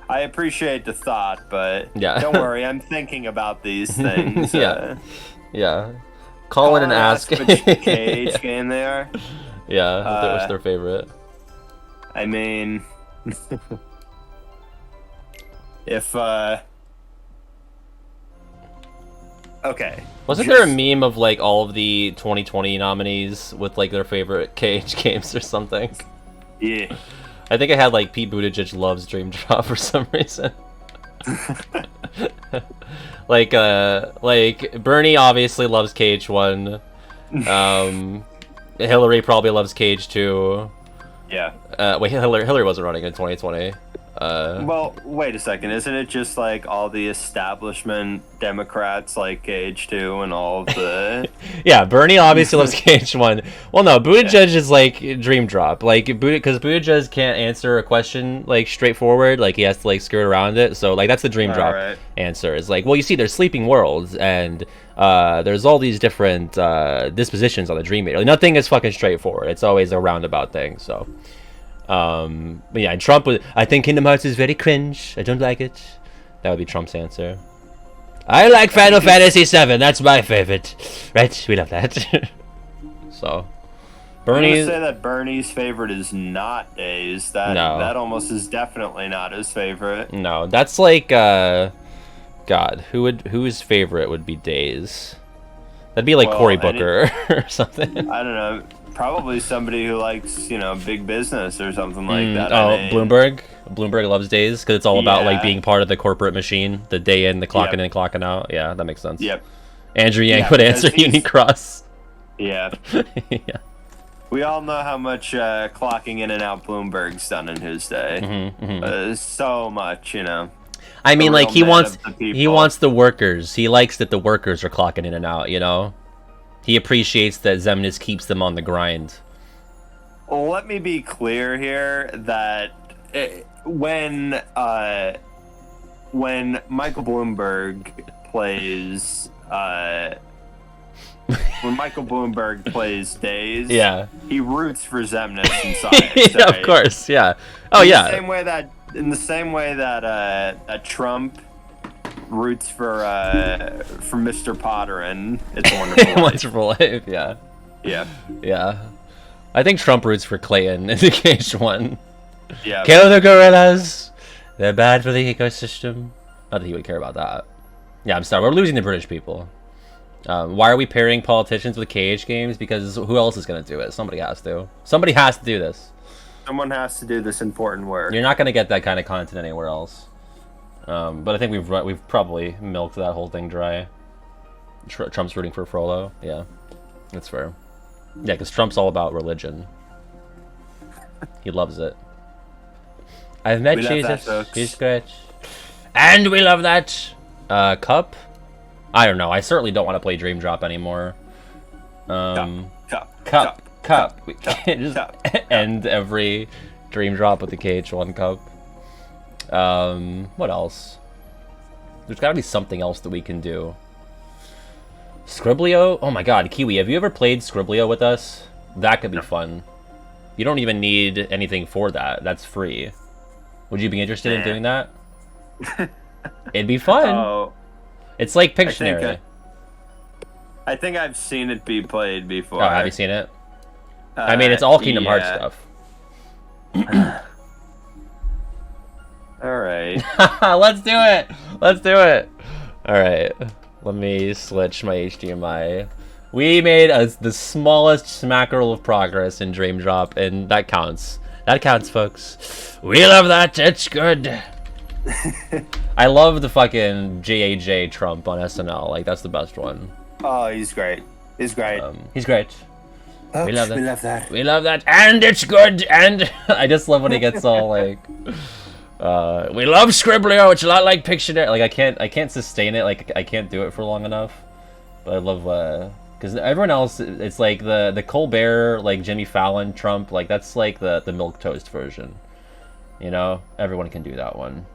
I appreciate the thought, but don't worry, I'm thinking about these things. Yeah. Call in and ask which cage game they are. Yeah, what's their favorite? I mean, if okay. Wasn't there a meme of all of the 2020 nominees with their favorite KH games or something? Yeah. I think I had Pete Buttigieg loves Dream Drop for some reason. Bernie obviously loves KH1. Hillary probably loves KH2. Yeah. Wait, Hillary wasn't running in 2020. Well, wait a second. Isn't it just like all the establishment Democrats like KH2 and all of the... Yeah, Bernie obviously loves KH1. Well, no, Buttigieg is like dream drop. Like, because Buttigieg can't answer a question like straightforward. Like, he has to like skirt around it. So, like, that's the dream drop answer. Is like, well, you see, there's sleeping worlds, and there's all these different dispositions on the dream meter. Like, nothing is fucking straightforward. It's always a roundabout thing. So. But yeah, and Trump would. I think Kingdom Hearts is very cringe. I don't like it. That would be Trump's answer. I like Final Fantasy VII. That's my favorite. Right? We love that. So, Bernie's. I'm gonna say that Bernie's favorite is not Days. That almost is definitely not his favorite. No, that's like God. Whose favorite would be Days? That'd be like Cory Booker or something. I don't know. Probably somebody who likes, big business or something like that. Oh, Bloomberg. Bloomberg loves Days because it's all about like being part of the corporate machine, the day in, the clocking in, clocking out. Yeah, that makes sense. Yep. Andrew Yang would answer Union Cross. Yeah. Yeah. We all know how much clocking in and out Bloomberg's done in his day. So much, I mean, like he wants the workers. He likes that the workers are clocking in and out. He appreciates that Zemnis keeps them on the grind. Well, let me be clear here that when Michael Bloomberg plays Days, he roots for Zemnis inside. Yeah, of course, yeah. Oh, yeah. In the same way that Trump roots for Mr. Potter and It's a Wonderful Life. Wonderful Life, yeah. Yeah. I think Trump roots for Clayton in the KH1. Yeah. Kill the gorillas. They're bad for the ecosystem. Not that he would care about that. Yeah, I'm sorry. We're losing the British people. Why are we pairing politicians with KH games? Because who else is going to do it? Somebody has to. Somebody has to do this. Someone has to do this important work. You're not going to get that kind of content anywhere else. But I think we've probably milked that whole thing dry. Trump's rooting for Frollo. Yeah, that's fair. Yeah, because Trump's all about religion. He loves it. I've met Jesus. He's great. And we love that. Cup? I don't know. I certainly don't want to play Dream Drop anymore. Cup. We can't just end every Dream Drop with the KH1 Cup. What else? There's gotta be something else that we can do. Scriblio? Oh my god, Kiwi, have you ever played Scriblio with us? That could be fun. You don't even need anything for that. That's free. Would you be interested in doing that? It'd be fun. Oh, it's like Pictionary. I think I've seen it be played before. Oh, have you seen it? I mean, it's all Kingdom Hearts stuff. Alright. Let's do it! Let's do it! Alright. Let me switch my HDMI. We made the smallest smackerel of progress in Dream Drop, and that counts. That counts, folks. We love that. It's good. I love the fucking JAJ Trump on SNL. Like, that's the best one. Oh, he's great. He's great. He's great. Oops, we love that. We love that. And it's good. And I just love when he gets all like... we love Scriblio. It's a lot like Pictionary. Like I can't sustain it. Like I can't do it for long enough. But I love because everyone else, it's like the Colbert, like Jimmy Fallon, Trump. Like that's like the milquetoast version. Everyone can do that one.